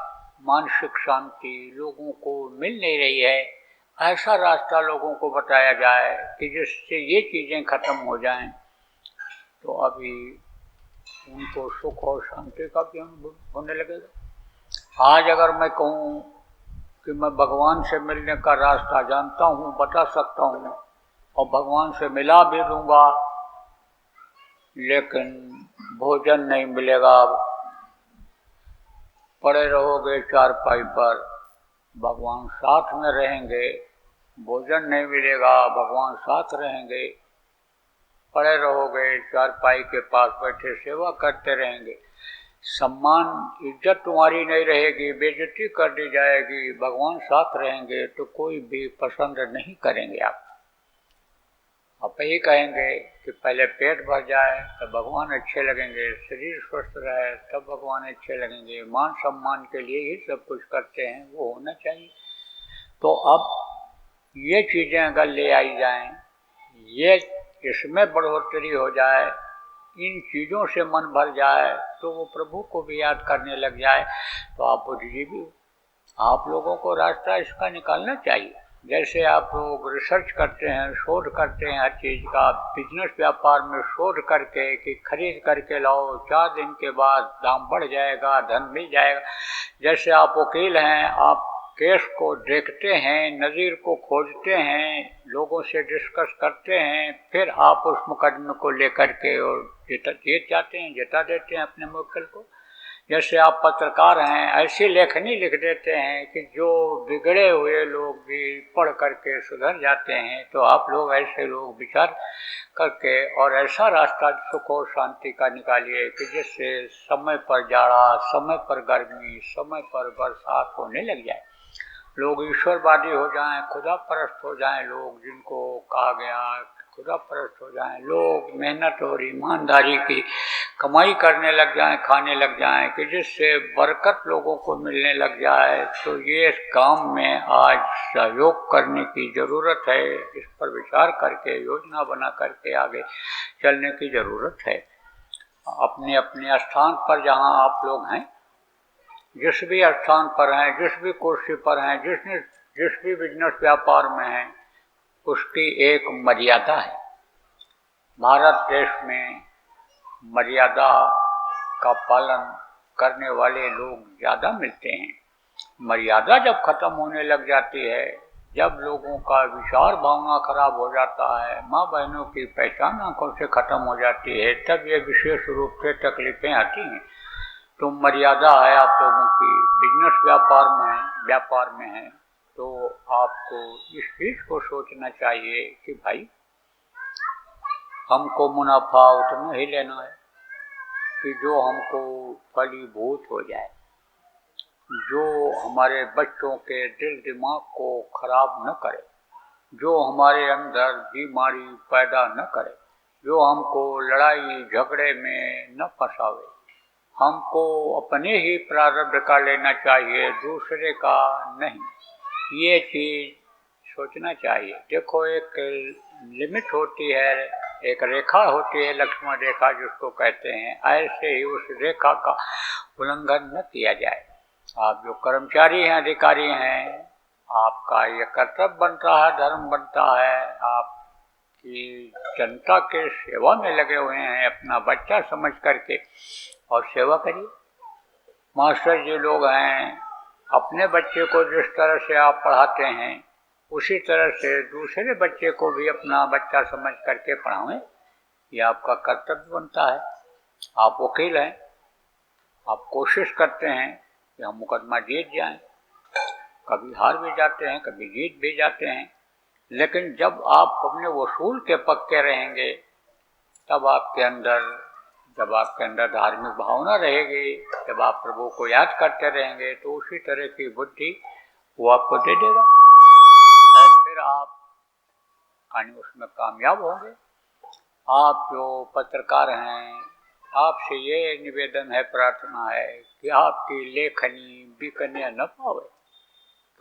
H: मानसिक शांति लोगों को मिल नहीं रही है। ऐसा रास्ता लोगों को बताया जाए कि जिससे ये चीज़ें खत्म हो जाएं, तो अभी उनको सुख और शांति का भी अनुभव होने लगेगा। आज अगर मैं कहूँ कि मैं भगवान से मिलने का रास्ता जानता हूँ, बता सकता हूँ और भगवान से मिला भी दूंगा, लेकिन भोजन नहीं मिलेगा, पड़े रहोगे चारपाई पर, भगवान साथ में रहेंगे, भोजन नहीं मिलेगा, भगवान साथ रहेंगे, पड़े रहोगे चारपाई के पास बैठे सेवा करते रहेंगे, सम्मान इज्जत तुम्हारी नहीं रहेगी, बेइज्जती कर दी जाएगी, भगवान साथ रहेंगे तो कोई भी पसंद नहीं करेंगे। आप यही कहेंगे कि पहले पेट भर जाए तो भगवान अच्छे लगेंगे, शरीर स्वस्थ रहे तब भगवान अच्छे लगेंगे, मान सम्मान के लिए ही सब कुछ करते हैं, वो होना चाहिए। तो अब ये चीज़ें अगर ले आई जाएं, ये इसमें बढ़ोतरी हो जाए, इन चीज़ों से मन भर जाए, तो वो प्रभु को भी याद करने लग जाए, तो आप बुद्धिजीवी, आप लोगों को रास्ता इसका निकालना चाहिए। जैसे आप लोग रिसर्च करते हैं, शोध करते हैं हर चीज़ का, बिजनेस व्यापार में शोध करके कि खरीद करके लाओ, 4 दिन के बाद दाम बढ़ जाएगा, धन मिल जाएगा। जैसे आप वकील हैं, आप केस को देखते हैं, नज़ीर को खोजते हैं, लोगों से डिस्कस करते हैं, फिर आप उस मुकदमे को लेकर के और जीत जाते हैं, जिता देते हैं अपने मुवक्किल को। जैसे आप पत्रकार हैं, ऐसी लेखनी लिख देते हैं कि जो बिगड़े हुए लोग भी पढ़ करके सुधर जाते हैं। तो आप लोग ऐसे लोग विचार करके और ऐसा रास्ता सुख और शांति का निकालिए कि जिससे समय पर जाड़ा, समय पर गर्मी, समय पर बरसात होने लग जाए, लोग ईश्वरवादी हो जाएं, खुदा परस्त हो जाएं, लोग जिनको कहा गया खुदा परस्त हो जाएं, लोग मेहनत और ईमानदारी की कमाई करने लग जाएं, खाने लग जाएं, कि जिससे बरकत लोगों को मिलने लग जाए। तो ये इस काम में आज सहयोग करने की ज़रूरत है, इस पर विचार करके योजना बना करके आगे चलने की ज़रूरत है। अपने अपने स्थान पर जहाँ आप लोग हैं, जिस भी स्थान पर हैं, जिस भी कुर्सी पर हैं, जिस भी बिजनेस व्यापार में हैं, उसकी एक मर्यादा है। भारत देश में मर्यादा का पालन करने वाले लोग ज़्यादा मिलते हैं। मर्यादा जब खत्म होने लग जाती है, जब लोगों का विचार भावना खराब हो जाता है, माँ बहनों की पहचान आंखों से खत्म हो जाती है, तब ये विशेष रूप से तकलीफें आती हैं। तो मर्यादा है आप लोगों की, बिजनेस व्यापार में है, तो आपको इस चीज़ को सोचना चाहिए कि भाई हमको मुनाफा उतना ही लेना है कि जो हमको फलीभूत हो जाए, जो हमारे बच्चों के दिल दिमाग को खराब न करे, जो हमारे अंदर बीमारी पैदा न करे, जो हमको लड़ाई झगड़े में न फंसावे। हमको अपने ही प्रारब्ध का लेना चाहिए, दूसरे का नहीं। ये चीज़ सोचना चाहिए। देखो, एक लिमिट होती है, एक रेखा होती है, लक्ष्मण रेखा जिसको कहते हैं, ऐसे ही उस रेखा का उल्लंघन न किया जाए। आप जो कर्मचारी हैं, अधिकारी हैं, आपका ये कर्तव्य बनता है, धर्म बनता है, आपकी जनता के सेवा में लगे हुए हैं, अपना बच्चा समझ करके और सेवा करिए। मास्टर जी लोग हैं, अपने बच्चे को जिस तरह से आप पढ़ाते हैं, उसी तरह से दूसरे बच्चे को भी अपना बच्चा समझ करके पढ़ाएं। ये आपका कर्तव्य बनता है। आप वकील हैं, आप कोशिश करते हैं कि हम मुकदमा जीत जाएं, कभी हार भी जाते हैं, कभी जीत भी जाते हैं, लेकिन जब आप अपने वसूल के पक्के रहेंगे, तब आपके अंदर जब आपके अंदर धार्मिक भावना रहेगी, जब आप प्रभु को याद करते रहेंगे, तो उसी तरह की बुद्धि वो आपको दे देगा और फिर आप उसमें कामयाब होंगे। आप जो पत्रकार हैं, आपसे ये निवेदन है, प्रार्थना है कि आपकी लेखनी बिकने न पावे,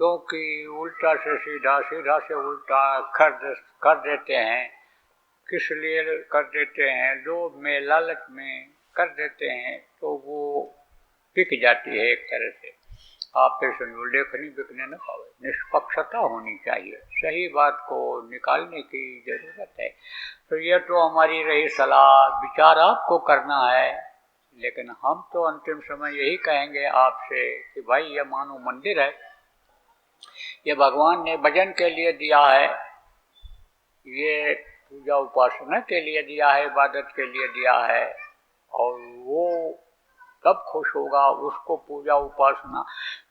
H: क्योंकि उल्टा से सीधा, सीधा से उल्टा कर देते हैं। किस लिए कर देते हैं? लोभ में, लालच में कर देते हैं, तो वो बिक जाती है एक तरह से। आप फिर समझो लेखनी बिकने न पावे। निष्पक्षता होनी चाहिए, सही बात को निकालने की जरूरत है। तो ये तो हमारी रही सलाह, विचार आपको करना है, लेकिन हम तो अंतिम समय यही कहेंगे आपसे कि भाई ये मानो मंदिर है, ये भगवान ने भजन के लिए दिया है, ये पूजा उपासना के लिए दिया है, इबादत के लिए दिया है, और वो तब खुश होगा, उसको पूजा उपासना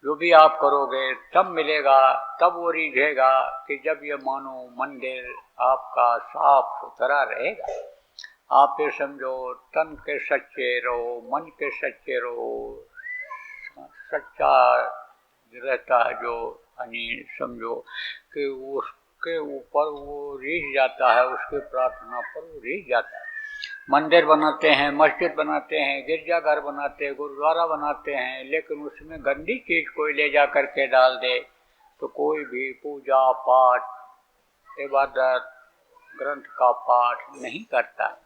H: जो भी आप करोगे तब मिलेगा, तब वो रिझेगा कि जब ये मानो मंदिर आपका साफ सुथरा रहेगा। आप ये समझो तन के सच्चे रहो, मन के सच्चे रहो, सच्चा रहता है जो समझो कि उसके ऊपर वो रीझ जाता है, उसकी प्रार्थना पर वो रीझ जाता है। मंदिर बनाते हैं, मस्जिद बनाते हैं, गिरजाघर बनाते हैं, गुरुद्वारा बनाते हैं, लेकिन उसमें गंदी चीज कोई ले जा करके डाल दे तो कोई भी पूजा पाठ, इबादत, ग्रंथ का पाठ नहीं करता है।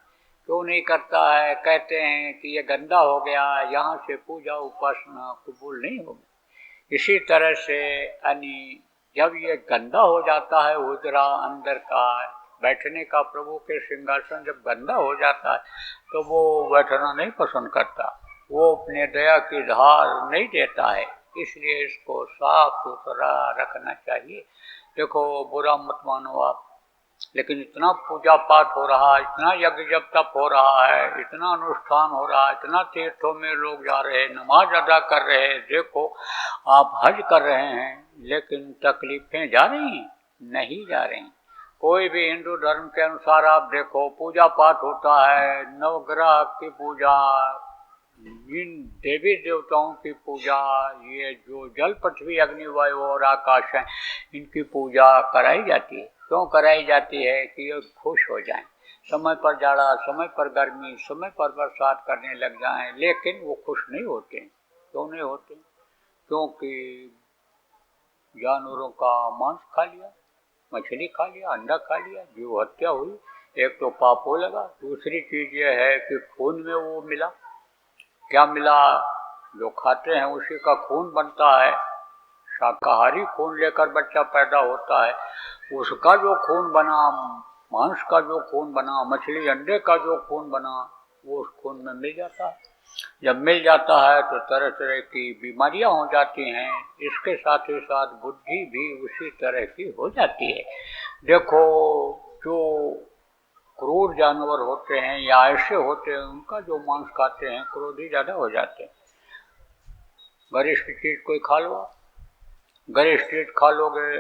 H: क्यों नहीं करता है? कहते हैं कि ये गंदा हो गया, यहाँ से पूजा उपासना कबूल नहीं होगी। इसी तरह से जब ये गंदा हो जाता है, उजरा अंदर का बैठने का, प्रभु के सिंहासन जब गंदा हो जाता है तो वो बैठना नहीं पसंद करता, वो अपने दया की धार नहीं देता है। इसलिए इसको साफ सुथरा रखना चाहिए। देखो बुरा मत मानो आप, लेकिन इतना पूजा पाठ हो रहा है, इतना यज्ञ जब तप हो रहा है, इतना अनुष्ठान हो रहा है, इतना तीर्थों में लोग जा रहे हैं, नमाज अदा कर रहे हैं, देखो आप हज कर रहे हैं, लेकिन तकलीफें जा रही हैं? नहीं जा रही। कोई भी हिंदू धर्म के अनुसार आप देखो, पूजा पाठ होता है, नवग्रह की पूजा, इन देवी देवताओं की पूजा, ये जो जल पृथ्वी अग्नि वायु और आकाश है, इनकी पूजा कराई जाती है। क्यों कराई जाती है? कि ये खुश हो जाएं, समय पर जाड़ा, समय पर गर्मी, समय पर बरसात करने लग जाएं, लेकिन वो खुश नहीं होते। क्यों नहीं होते? क्योंकि जानवरों का मांस खा लिया, मछली खा लिया, अंडा खा लिया, जीव हत्या हुई, एक तो पाप हो लगा। दूसरी चीज ये है कि खून में वो मिला, क्या मिला? जो खाते हैं उसी का खून बनता है। शाकाहारी खून लेकर बच्चा पैदा होता है, उसका जो खून बना, मांस का जो खून बना, मछली अंडे का जो खून बना, वो उस खून में मिल जाता है। जब मिल जाता है तो तरह तरह की बीमारियां हो जाती हैं, इसके साथ ही साथ बुद्धि भी उसी तरह की हो जाती है। देखो जो क्रूर जानवर होते हैं या ऐसे होते हैं, उनका जो मांस खाते हैं, क्रोधी ज़्यादा हो जाते हैं। गरिष्ठ चीज़ कोई खा लो, गरिष्ठ चीज़ खा लोगे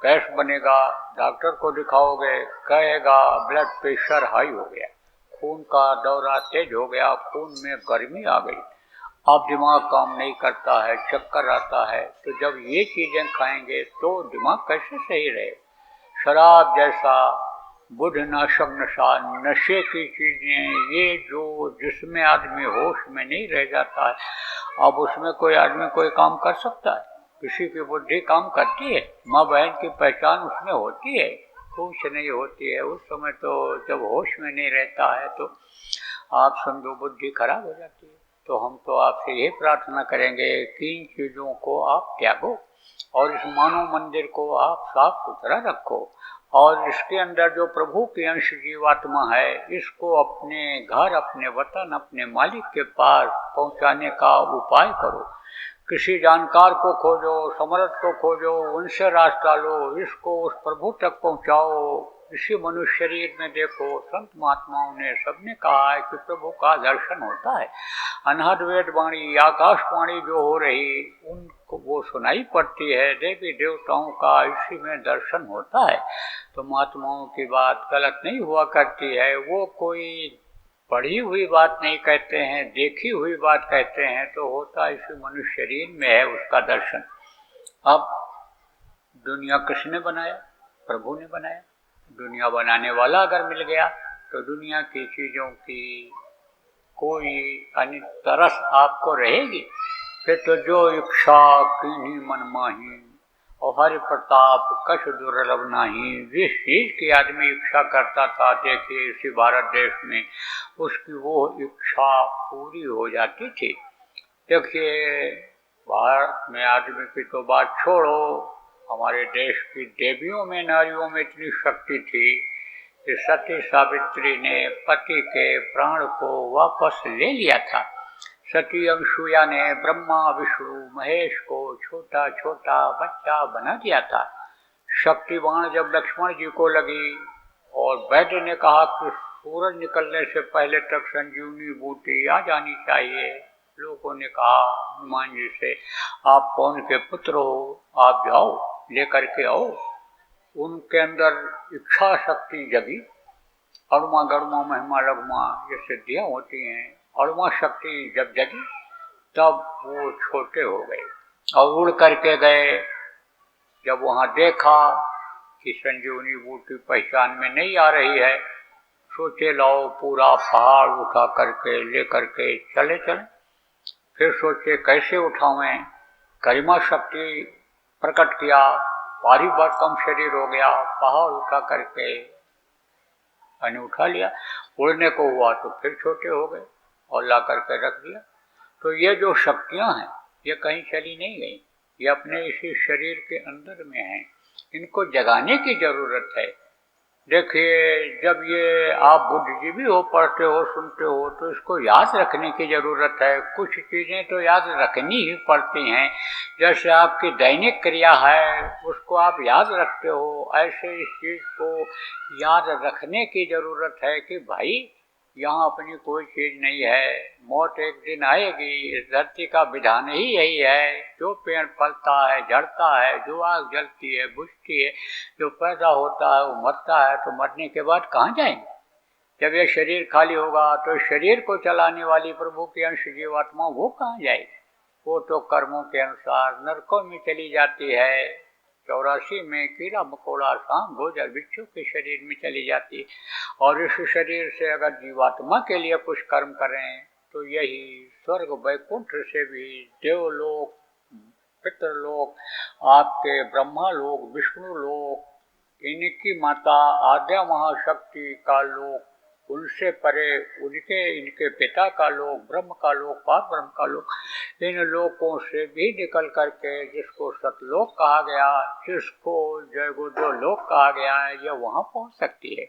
H: गैस बनेगा, डॉक्टर को दिखाओगे कहेगा ब्लड प्रेशर हाई हो गया, खून का दौरा तेज हो गया, खून में गर्मी आ गई, अब दिमाग काम नहीं करता है, चक्कर आता है। तो जब ये चीज़ें खाएंगे तो दिमाग कैसे सही रहे? शराब जैसा बुध नाशक नशा, नशे की चीज़ें, ये जो जिसमें आदमी होश में नहीं रह जाता है, अब उसमें कोई आदमी कोई काम कर सकता है? किसी की बुद्धि काम करती है? माँ बहन की पहचान उसमें होती है? कुछ नहीं होती है। उस समय तो जब होश में नहीं रहता है तो आप समझो बुद्धि खराब हो जाती है। तो हम तो आपसे यही प्रार्थना करेंगे कि इन चीज़ों को आप त्यागो और इस मानव मंदिर को आप साफ सुथरा रखो, और इसके अंदर जो प्रभु की अंश जीवात्मा है, इसको अपने घर, अपने वतन, अपने मालिक के पास पहुंचाने का उपाय करो। किसी जानकार को खोजो, समर्थ को खोजो, उनसे रास्ता लो, इसको उस प्रभु तक पहुंचाओ। इसी मनुष्य शरीर में देखो, संत महात्माओं ने सबने कहा है कि प्रभु का दर्शन होता है। अनहद वेद वाणी, आकाशवाणी जो हो रही, उनको वो सुनाई पड़ती है, देवी देवताओं का इसी में दर्शन होता है। तो महात्माओं की बात गलत नहीं हुआ करती है। वो कोई पढ़ी हुई बात नहीं कहते हैं, देखी हुई बात कहते हैं, तो होता इसी मनुष्य शरीर में है उसका दर्शन। अब दुनिया किसने बनाया? प्रभु ने बनाया। दुनिया बनाने वाला अगर मिल गया तो दुनिया की चीज़ों की कोई अन्य तरस आपको रहेगी? फिर तो जो इच्छा कीन्ही मन माही और हरि प्रताप कछ दुर्लभ नाही। जिस चीज की आदमी इच्छा करता था, देखिए इसी भारत देश में उसकी वो इच्छा पूरी हो जाती थी। देखिए भारत में आदमी की तो बात छोड़ो, हमारे देश की देवियों में नारियों में इतनी शक्ति थी कि सती सावित्री ने पति के प्राण को वापस ले लिया था। सती अनसुया ने ब्रह्मा विष्णु महेश को छोटा छोटा बच्चा बना दिया था। शक्तिवान जब लक्ष्मण जी को लगी और वैद्य ने कहा कि सूरज निकलने से पहले तक संजीवनी बूटी आ जानी चाहिए, लोगों ने कहा हनुमान जी से, आप कौन के पुत्र हो, आप जाओ लेकर के आओ। उनके अंदर इच्छा शक्ति जगी। अणुमा गणुमा महिमा लघुमा ये सिद्धियाँ होती हैं। अणुमा शक्ति जब जगी तब वो छोटे हो गए और उड़ करके गए। जब वहाँ देखा कि संजीवनी बूटी पहचान में नहीं आ रही है, सोचे लाओ पूरा पहाड़ उठा करके ले करके चले चले। फिर सोचे कैसे उठावें, गरिमा शक्ति प्रकट किया, भारी भरकम शरीर हो गया, पहाड़ उठा करके मैंने उठा लिया। उड़ने को हुआ तो फिर छोटे हो गए और ला करके रख दिया। तो ये जो शक्तियां हैं ये कहीं चली नहीं गई, ये अपने इसी शरीर के अंदर में हैं। इनको जगाने की जरूरत है। देखिए जब ये आप बुद्धिजीवी हो, पढ़ते हो, सुनते हो, तो इसको याद रखने की जरूरत है। कुछ चीज़ें तो याद रखनी ही पड़ती हैं। जैसे आपकी दैनिक क्रिया है उसको आप याद रखते हो, ऐसे इस चीज़ को याद रखने की जरूरत है कि भाई यहाँ अपनी कोई चीज़ नहीं है, मौत एक दिन आएगी। इस धरती का विधान ही यही है। जो पेड़ फलता है, झड़ता है, जो आग जलती है, बुझती है, जो पैदा होता है वो मरता है, तो मरने के बाद कहाँ जाएंगे? जब ये शरीर खाली होगा तो शरीर को चलाने वाली प्रभु की अंश जीवात्मा वो कहाँ जाएगी? वो तो कर्मों के अनुसार नरकों में चली जाती है। 84 में कीड़ा मकोड़ा सांप भोजन बिच्छू के शरीर में चली जाती है। और इस शरीर से अगर जीवात्मा के लिए कुछ कर्म करें तो यही स्वर्ग वैकुंठ से भी देवलोक, पितृलोक, आपके ब्रह्मा लोक, विष्णु लोक, इनकी माता आद्या महाशक्ति का लोक, उनसे परे उनके इनके पिता का लोक, ब्रह्म का लोक, पार ब्रह्म का लोक, इन लोकों से भी निकल करके जिसको सतलोक कहा गया, जिसको जय गुरुदेव लोक कहा गया है, यह वहाँ पहुँच सकती है।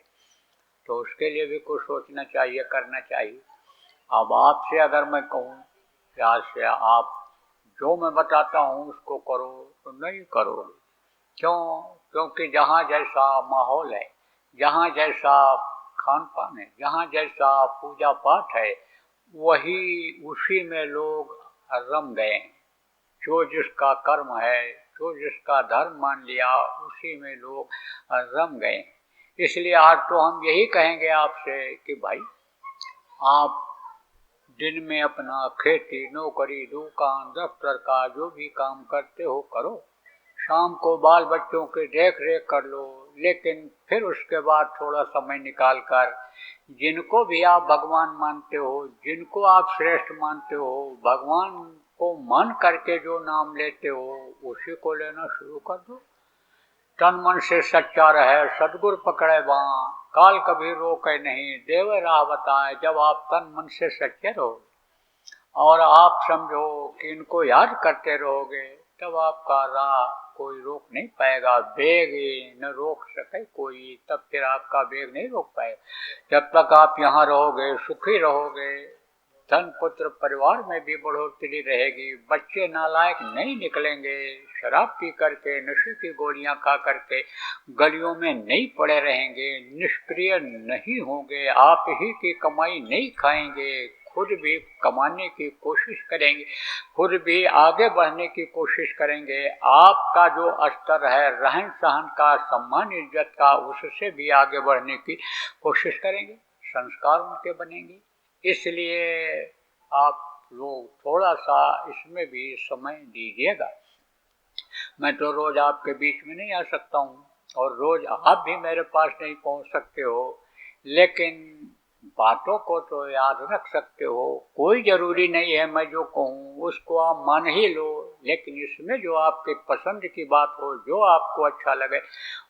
H: तो उसके लिए भी कुछ सोचना चाहिए, करना चाहिए। अब आपसे अगर मैं कहूँ कि आज से आप जो मैं बताता हूँ उसको करो, तो नहीं करोगे। क्यों? क्योंकि जहाँ जैसा माहौल है, जहाँ जैसा खान पान है, जहाँ जैसा पूजा पाठ है, वही उसी में लोग रम गए। जो जिसका कर्म है, जो जिसका धर्म मान लिया, उसी में लोग रम गए। इसलिए आज तो हम यही कहेंगे आपसे कि भाई आप दिन में अपना खेती, नौकरी, दुकान, दफ्तर का जो भी काम करते हो करो, शाम को बाल बच्चों के देख रेख कर लो, लेकिन फिर उसके बाद थोड़ा समय निकाल कर जिनको भी आप भगवान मानते हो, जिनको आप श्रेष्ठ मानते हो, भगवान को मान करके जो नाम लेते हो उसी को लेना शुरू कर दो। तन मन से सच्चा रहे, सदगुरु पकड़े बाँ, काल कभी रोके नहीं, देव राह बताए। जब आप तन मन से सच्चे रहोगे और आप समझो कि इनको याद करते रहोगे, तब आपका राह कोई रोक नहीं पाएगा। वेग न रोक सके कोई, तब फिर आपका वेग नहीं रोक पाएगा। जब तक आप यहाँ रहोगे, सुखी रहोगे, धन पुत्र परिवार में भी बढ़ोतरी रहेगी, बच्चे नालायक नहीं निकलेंगे, शराब पी करके, नशे की गोलियां खा करके गलियों में नहीं पड़े रहेंगे, निष्क्रिय नहीं होंगे, आप ही की कमाई नहीं खाएंगे, खुद भी कमाने की कोशिश करेंगे, खुद भी आगे बढ़ने की कोशिश करेंगे। आपका जो स्तर है रहन सहन का, सम्मान इज्जत का, उससे भी आगे बढ़ने की कोशिश करेंगे। संस्कार उनके बनेंगे, इसलिए आप लोग थोड़ा सा इसमें भी समय दीजिएगा। मैं तो रोज आपके बीच में नहीं आ सकता हूँ और रोज आप भी मेरे पास नहीं पहुँच सकते हो, लेकिन बातों को तो याद रख सकते हो। कोई जरूरी नहीं है मैं जो कहूँ उसको आप मान ही लो, लेकिन इसमें जो आपके पसंद की बात हो, जो आपको अच्छा लगे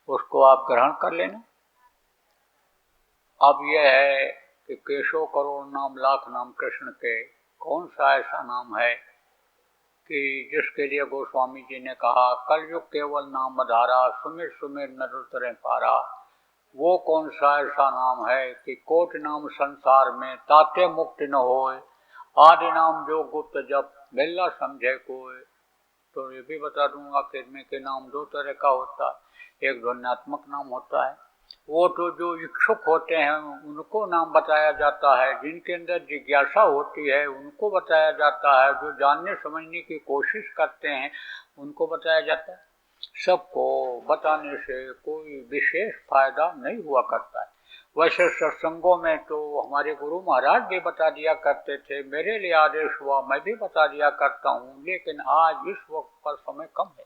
H: उसको आप ग्रहण कर लेना। अब यह है कि केशव करोड़ नाम लाख नाम कृष्ण के, कौन सा ऐसा नाम है कि जिसके लिए गोस्वामी जी ने कहा कलयुग केवल नाम आधारा, सुमिर सुमिर नर उतरे पारा। वो कौन सा ऐसा नाम है कि कोटि नाम संसार में ताते मुक्त न होए, आदि नाम जो गुप्त जब मिलना समझे कोई। तो ये भी बता दूंगा आखिर में कि नाम दो तरह का होता है, एक ध्वन्यात्मक नाम होता है, वो तो जो इच्छुक होते हैं उनको नाम बताया जाता है, जिनके अंदर जिज्ञासा होती है उनको बताया जाता है, जो जानने समझने की कोशिश करते हैं उनको बताया जाता है। सबको बताने से कोई विशेष फायदा नहीं हुआ करता है। वैसे सत्संगों में तो हमारे गुरु महाराज भी बता दिया करते थे, मेरे लिए आदेश हुआ मैं भी बता दिया करता हूँ, लेकिन आज इस वक्त पर समय कम है।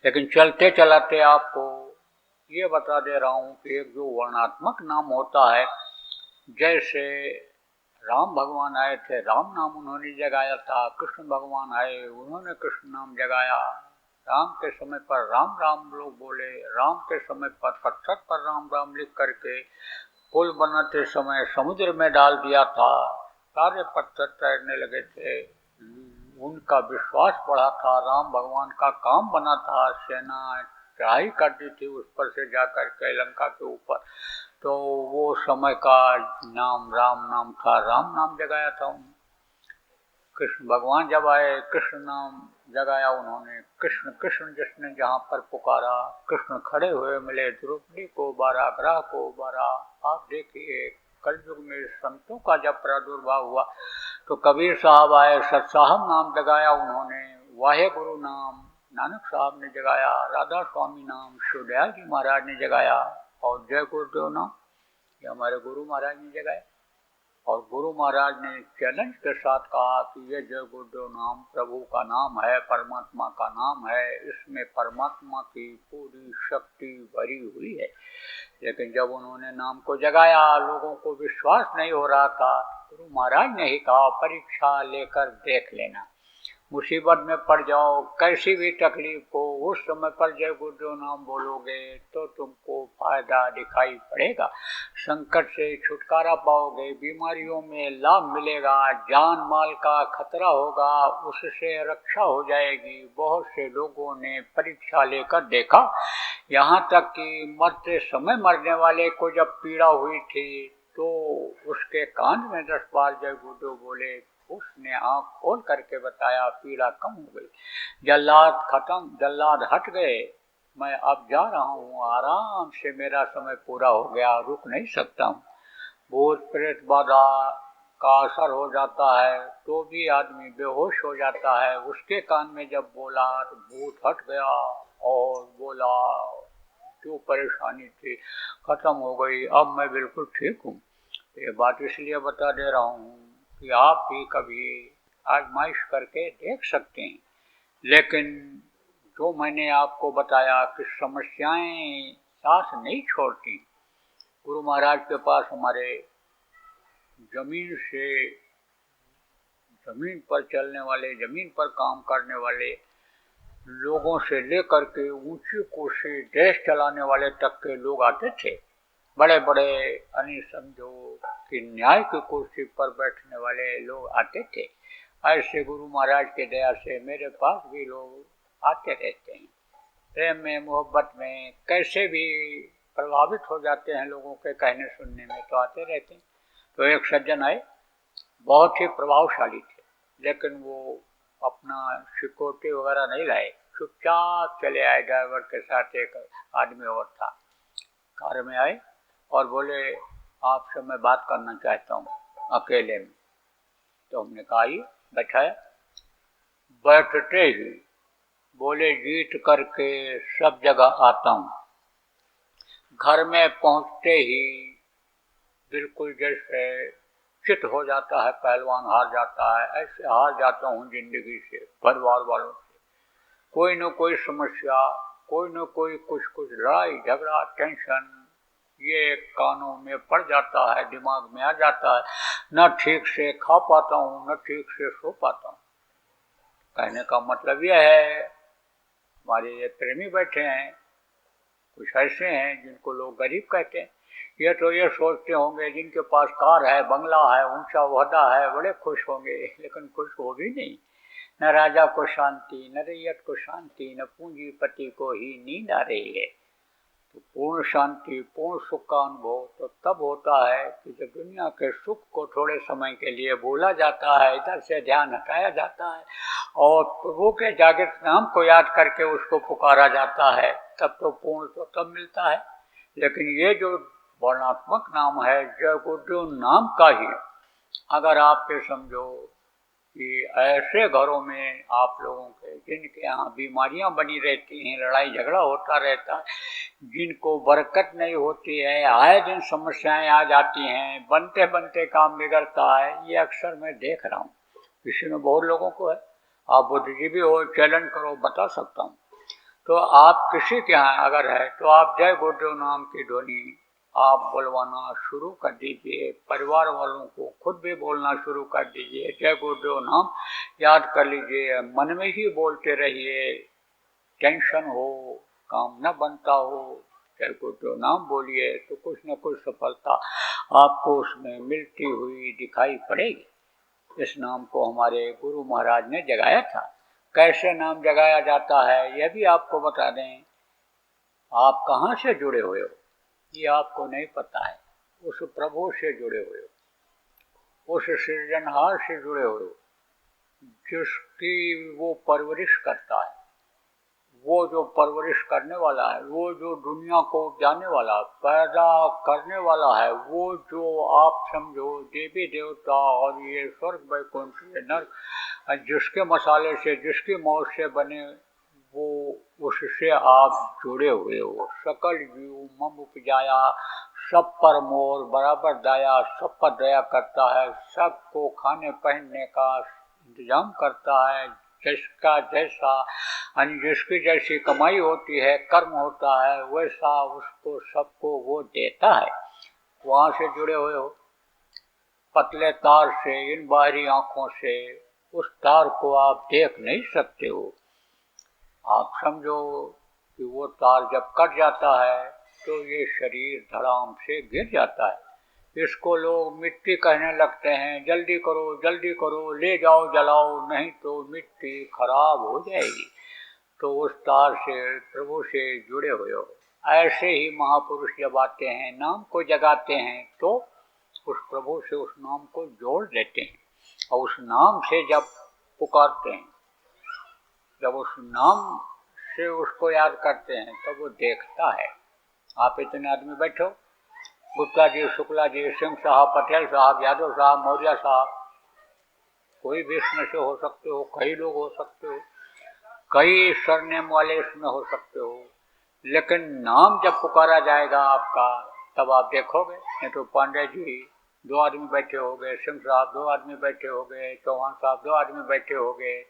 H: लेकिन चलते चलाते आपको ये बता दे रहा हूँ कि एक जो वर्णात्मक नाम होता है, जैसे राम भगवान आए थे राम नाम उन्होंने जगाया था, कृष्ण भगवान आए उन्होंने कृष्ण नाम जगाया, राम के समय पर राम राम लोग बोले, राम के समय पर पत्थर पर राम राम लिख करके पुल बनाते समय समुद्र में डाल दिया था, सारे पत्थर तैरने लगे थे, उनका विश्वास बढ़ा था, राम भगवान का काम बना था, सेना चढ़ाई करती थी उस पर से जाकर के लंका के ऊपर, तो वो समय का नाम राम नाम था, राम नाम जगाया था उन्होंने। कृष्ण भगवान जब आए कृष्ण नाम जगाया उन्होंने, कृष्ण कृष्ण जिसने जहाँ पर पुकारा, कृष्ण खड़े हुए मिले द्रौपदी को बारा, ग्रह को बारा। आप देखिए कलयुग में संतों का जब प्रादुर्भाव हुआ तो कबीर साहब आए, सत साहब नाम जगाया उन्होंने, वाहे गुरु नाम नानक साहब ने जगाया, राधा स्वामी नाम शिवदयाल जी महाराज ने जगाया, और जय गुरुदेव नाम ये हमारे गुरु महाराज ने जगाया। और गुरु महाराज ने चैलेंज के साथ कहा कि ये जय गुरुदेव नाम प्रभु का नाम है, परमात्मा का नाम है, इसमें परमात्मा की पूरी शक्ति भरी हुई है। लेकिन जब उन्होंने नाम को जगाया लोगों को विश्वास नहीं हो रहा था, गुरु महाराज ने ही कहा परीक्षा लेकर देख लेना, मुसीबत में पड़ जाओ कैसी भी तकलीफ को, उस समय पर जय गुरुदेव नाम बोलोगे तो तुमको फायदा दिखाई पड़ेगा, संकट से छुटकारा पाओगे, बीमारियों में लाभ मिलेगा, जान माल का खतरा होगा उससे रक्षा हो जाएगी। बहुत से लोगों ने परीक्षा लेकर देखा, यहाँ तक कि मरते समय मरने वाले को जब पीड़ा हुई थी तो उसके कान में 10 बार जय गुरुदेव बोले, उसने आंख खोल करके बताया पीड़ा कम हो गई, जल्लाद खत्म, जल्लाद हट गए, मैं अब जा रहा हूँ आराम से, मेरा समय पूरा हो गया, रुक नहीं सकता हूँ। भूत प्रेत बाधा का असर हो जाता है तो भी आदमी बेहोश हो जाता है, उसके कान में जब बोला तो भूत हट गया और बोला जो परेशानी थी खत्म हो गई, अब मैं बिल्कुल ठीक हूँ। ये बात इसलिए बता दे रहा हूँ कि आप भी कभी आजमाइश करके देख सकते हैं, लेकिन जो मैंने आपको बताया कि समस्याएं साथ नहीं छोड़ती। गुरु महाराज के पास हमारे जमीन से जमीन पर चलने वाले, जमीन पर काम करने वाले लोगों से लेकर के ऊंची कुर्सी देश चलाने वाले तक के लोग आते थे, बड़े बड़े यानी समझो कि न्याय की कुर्सी पर बैठने वाले लोग आते थे। ऐसे गुरु महाराज के दया से मेरे पास भी लोग आते रहते हैं, प्रेम में मोहब्बत में कैसे भी प्रभावित हो जाते हैं लोगों के कहने सुनने में, तो आते रहते हैं। तो एक सज्जन आए, बहुत ही प्रभावशाली थे, लेकिन वो अपना सिक्योरिटी वगैरह नहीं लाए, चुपचाप चले आए, ड्राइवर के साथ एक आदमी और था, कार में आए और बोले आपसे मैं बात करना चाहता हूँ अकेले में। तो हमने कहा ये बैठाया, बैठते ही बोले जीत करके सब जगह आता हूँ, घर में पहुँचते ही बिल्कुल जैसे चित हो जाता है, पहलवान हार जाता है। ऐसे हार जाता हूँ जिंदगी से, परिवार वालों से। कोई न कोई समस्या, कोई न कोई कुछ लड़ाई झगड़ा टेंशन ये कानों में पड़ जाता है, दिमाग में आ जाता है। न ठीक से खा पाता हूँ, न ठीक से सो पाता हूँ। कहने का मतलब यह है, हमारे ये प्रेमी बैठे हैं, कुछ ऐसे हैं जिनको लोग गरीब कहते हैं। ये तो ये सोचते होंगे जिनके पास कार है, बंगला है, ऊंचा ओहदा है, बड़े खुश होंगे, लेकिन खुश हो भी नहीं। न राजा को शांति, न रैयत को शांति, न पूंजीपति को ही नींद आ रही है। तो पूर्ण शांति, पूर्ण सुख का अनुभव तो तब होता है कि जब दुनिया के सुख को थोड़े समय के लिए भूला जाता है, इधर से ध्यान हटाया जाता है और प्रभु के जागृत नाम को याद करके उसको पुकारा जाता है, तब तो पूर्ण तो तब मिलता है। लेकिन ये जो वर्णात्मक नाम है, जय गुरुदेव नाम का ही अगर आप ये समझो कि ऐसे घरों में आप लोगों के जिनके यहाँ बीमारियां बनी रहती हैं, लड़ाई झगड़ा होता रहता है, जिनको बरकत नहीं होती है, आए दिन समस्याएं आ जाती हैं, बनते बनते काम बिगड़ता है, ये अक्सर मैं देख रहा हूँ। इसी में बहुत लोगों को है। आप बुद्धिजीवी हो, चैलेंज करो, बता सकता हूँ। तो आप किसी के यहाँ अगर है तो आप जय गुरुदेव नाम की ध्वनि आप बुलवाना शुरू कर दीजिए। परिवार वालों को खुद भी बोलना शुरू कर दीजिए। जय गुरुदेव नाम याद कर लीजिए, मन में ही बोलते रहिए। टेंशन हो, काम न बनता हो, जय गुरुदेव नाम बोलिए तो कुछ न कुछ सफलता आपको उसमें मिलती हुई दिखाई पड़ेगी। इस नाम को हमारे गुरु महाराज ने जगाया था। कैसे नाम जगाया जाता है यह भी आपको बता दें। आप कहाँ से जुड़े हुए हो ये आपको नहीं पता है। उस प्रभु से जुड़े हुए हो, उस सृजनहार से जुड़े हुए हो, जिसकी वो परवरिश करता है, वो जो परवरिश करने वाला है, वो जो दुनिया को उपजाने वाला, पैदा करने वाला है, वो जो आप समझो देवी देवता और ये स्वर्ग वैकुंठ नर्क, जिसके मसाले से, जिसकी मौत से बने, वो उससे आप जुड़े हुए हो। सकल जीव मम उपजाया, सब पर मोर बराबर दाया, सब पर दया करता है, सबको खाने पहनने का इंतजाम करता है। जिसका जैसा जिसकी जैसी कमाई होती है, कर्म होता है, वैसा उसको सबको वो देता है। वहाँ से जुड़े हुए हो। पतले तार से, इन बाहरी आँखों से उस तार को आप देख नहीं सकते हो। आप समझो कि वो तार जब कट जाता है तो ये शरीर धड़ाम से गिर जाता है। इसको लोग मिट्टी कहने लगते हैं। जल्दी करो, ले जाओ जलाओ, नहीं तो मिट्टी खराब हो जाएगी। तो उस तार से, प्रभु से जुड़े हुए हो। ऐसे ही महापुरुष जब आते हैं, नाम को जगाते हैं, तो उस प्रभु से उस नाम को जोड़ देते हैं और उस नाम से जब पुकारते हैं, जब उस नाम से उसको याद करते हैं, तब वो देखता है। आप इतने आदमी बैठो, गुप्ता जी, शुक्ला जी, सिंह साहब, पटेल साहब, यादव साहब, मौर्य साहब, कोई भी इसमें से हो सकते हो, कई लोग हो सकते हो, कई सरनेम वाले इसमें हो सकते हो, लेकिन नाम जब पुकारा जाएगा आपका, तब आप देखोगे। नहीं तो पांडे जी 2 आदमी बैठे हो गए, सिंह साहब 2 आदमी बैठे हो गए, चौहान साहब 2 आदमी बैठे हो गए,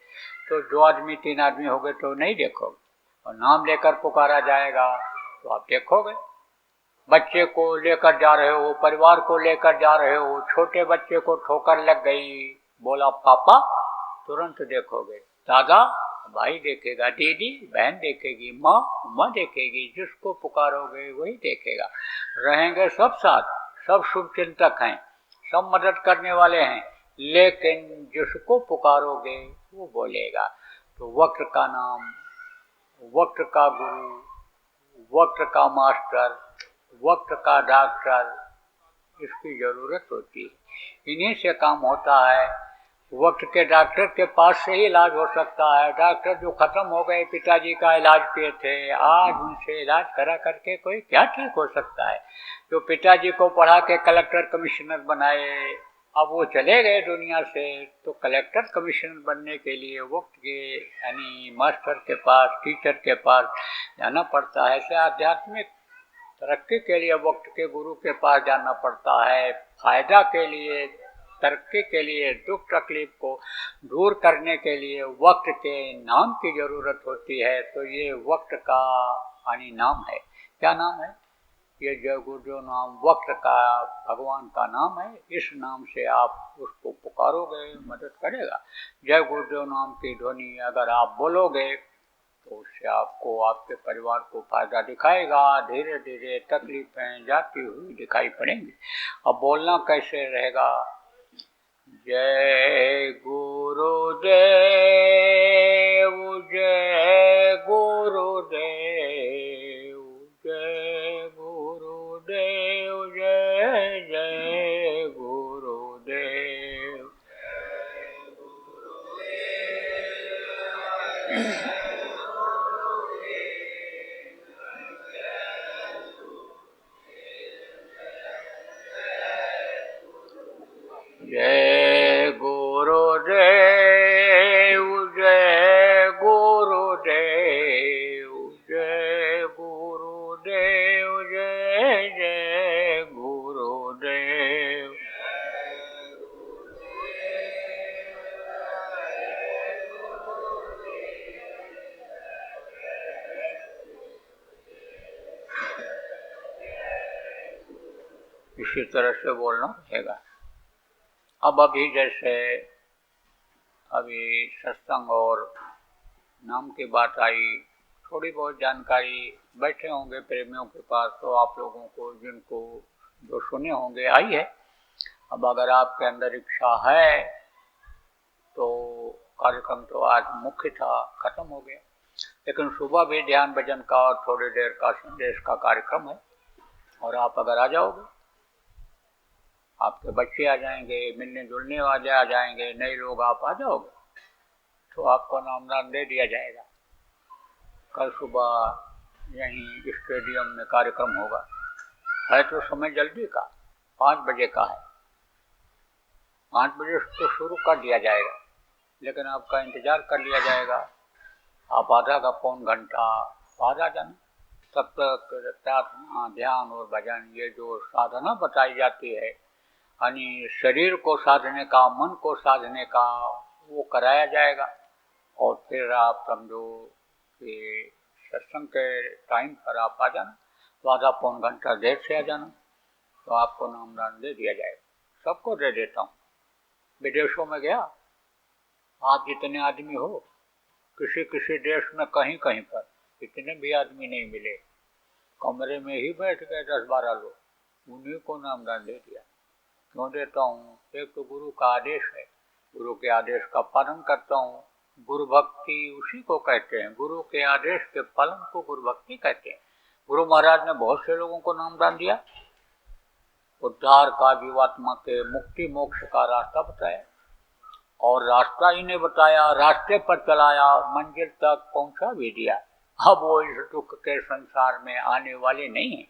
H: तो 2 आदमी 3 आदमी हो गए तो नहीं देखोगे। और नाम लेकर पुकारा जाएगा तो आप देखोगे। बच्चे को लेकर जा रहे हो, परिवार को लेकर जा रहे हो, छोटे बच्चे को ठोकर लग गई, बोला पापा, तुरंत देखोगे। दादा, भाई देखेगा, दीदी, बहन देखेगी, माँ देखेगी। जिसको पुकारोगे वही देखेगा। रहेंगे सब साथ, सब शुभ चिंतक हैं, सब मदद करने वाले हैं, लेकिन जिसको पुकारोगे वो बोलेगा। तो वक्त का नाम, वक्त का गुरु, वक्त का मास्टर, वक्त का डॉक्टर, इसकी ज़रूरत होती है। इन्हीं से काम होता है। वक्त के डॉक्टर के पास से ही इलाज हो सकता है। डॉक्टर जो ख़त्म हो गए, पिताजी का इलाज किए थे, आज उनसे इलाज करा करके कोई क्या ठीक हो सकता है। जो पिताजी को पढ़ा के कलेक्टर कमिश्नर बनाए, अब वो चले गए दुनिया से, तो कलेक्टर कमिश्नर बनने के लिए वक्त के यानी मास्टर के पास, टीचर के पास जाना पड़ता है। ऐसे आध्यात्मिक तरक्की के लिए वक्त के गुरु के पास जाना पड़ता है। फायदा के लिए तरक्की के लिए, दुख तकलीफ को दूर करने के लिए वक्त के नाम की जरूरत होती है। तो ये वक्त का यानी नाम है। क्या नाम है? ये जय गुरुदेव नाम वक्त का भगवान का नाम है। इस नाम से आप उसको पुकारोगे, मदद करेगा। जय गुरुदेव नाम की ध्वनि अगर आप बोलोगे तो उससे आपको, आपके परिवार को फायदा दिखाएगा। धीरे धीरे तकलीफें जाती हुई दिखाई पड़ेंगी। अब बोलना कैसे रहेगा? जय गुरुदेव, जय गुरुदेव, जय गुरुदेव, जय जय गुरुदेव। जय गुरुदेव, जय गुरुदेव, जय गुरुदेव, जय जय गुरुदेव। इसी तरह से बोलना रहेगा। अब अभी जैसे अभी सत्संग और नाम की बात आई, थोड़ी बहुत जानकारी बैठे होंगे प्रेमियों के पास, तो आप लोगों को, जिनको जो सुने होंगे, आई है। अब अगर आपके अंदर इच्छा है तो कार्यक्रम तो आज मुख्य था, खत्म हो गया, लेकिन सुबह भी ध्यान भजन का और थोड़ी देर का संदेश का कार्यक्रम है। और आप अगर आ जाओगे, आपके बच्चे आ जाएंगे, मिलने जुलने वाले आ जाएंगे, नए लोग आप आ जाओगे तो आपको नामदान दे दिया जाएगा। कल सुबह यहीं स्टेडियम में कार्यक्रम होगा। है तो समय जल्दी का, 5 बजे का है। 5 बजे तो शुरू कर दिया जाएगा, लेकिन आपका इंतज़ार कर लिया जाएगा। आप आधा का पौन घंटा बाद आ जाना। तब तक प्रार्थना, ध्यान और भजन, ये जो साधना बताई जाती है, यानी शरीर को साधने का, मन को साधने का, वो कराया जाएगा। और फिर आप समझो कि सत्संग के टाइम पर आप आ जाना, तो आधा पौन घंटा देर से आ जाना, तो आपको नामदान दे दिया जाएगा। सबको दे देता हूँ। विदेशों में गया, आप जितने आदमी हो, किसी किसी देश में कहीं कहीं पर इतने भी आदमी नहीं मिले, कमरे में ही बैठ गए 10-12 लोग, उन्हीं को नामदान दे दिया। क्यों देता हूँ? एक तो गुरु का आदेश है, गुरु के आदेश का पालन करता हूँ। गुरु भक्ति उसी को कहते हैं, गुरु के आदेश के पालन को गुरु भक्ति कहते हैं। गुरु महाराज ने बहुत से लोगों को नामदान दिया, उद्धार का, जीवात्मा के मुक्ति मोक्ष का रास्ता बताया, और रास्ता ही नहीं बताया, रास्ते पर चलाया, मंजिल तक पहुंचा भी दिया। अब वो इस दुख के संसार में आने वाले नहीं हैं,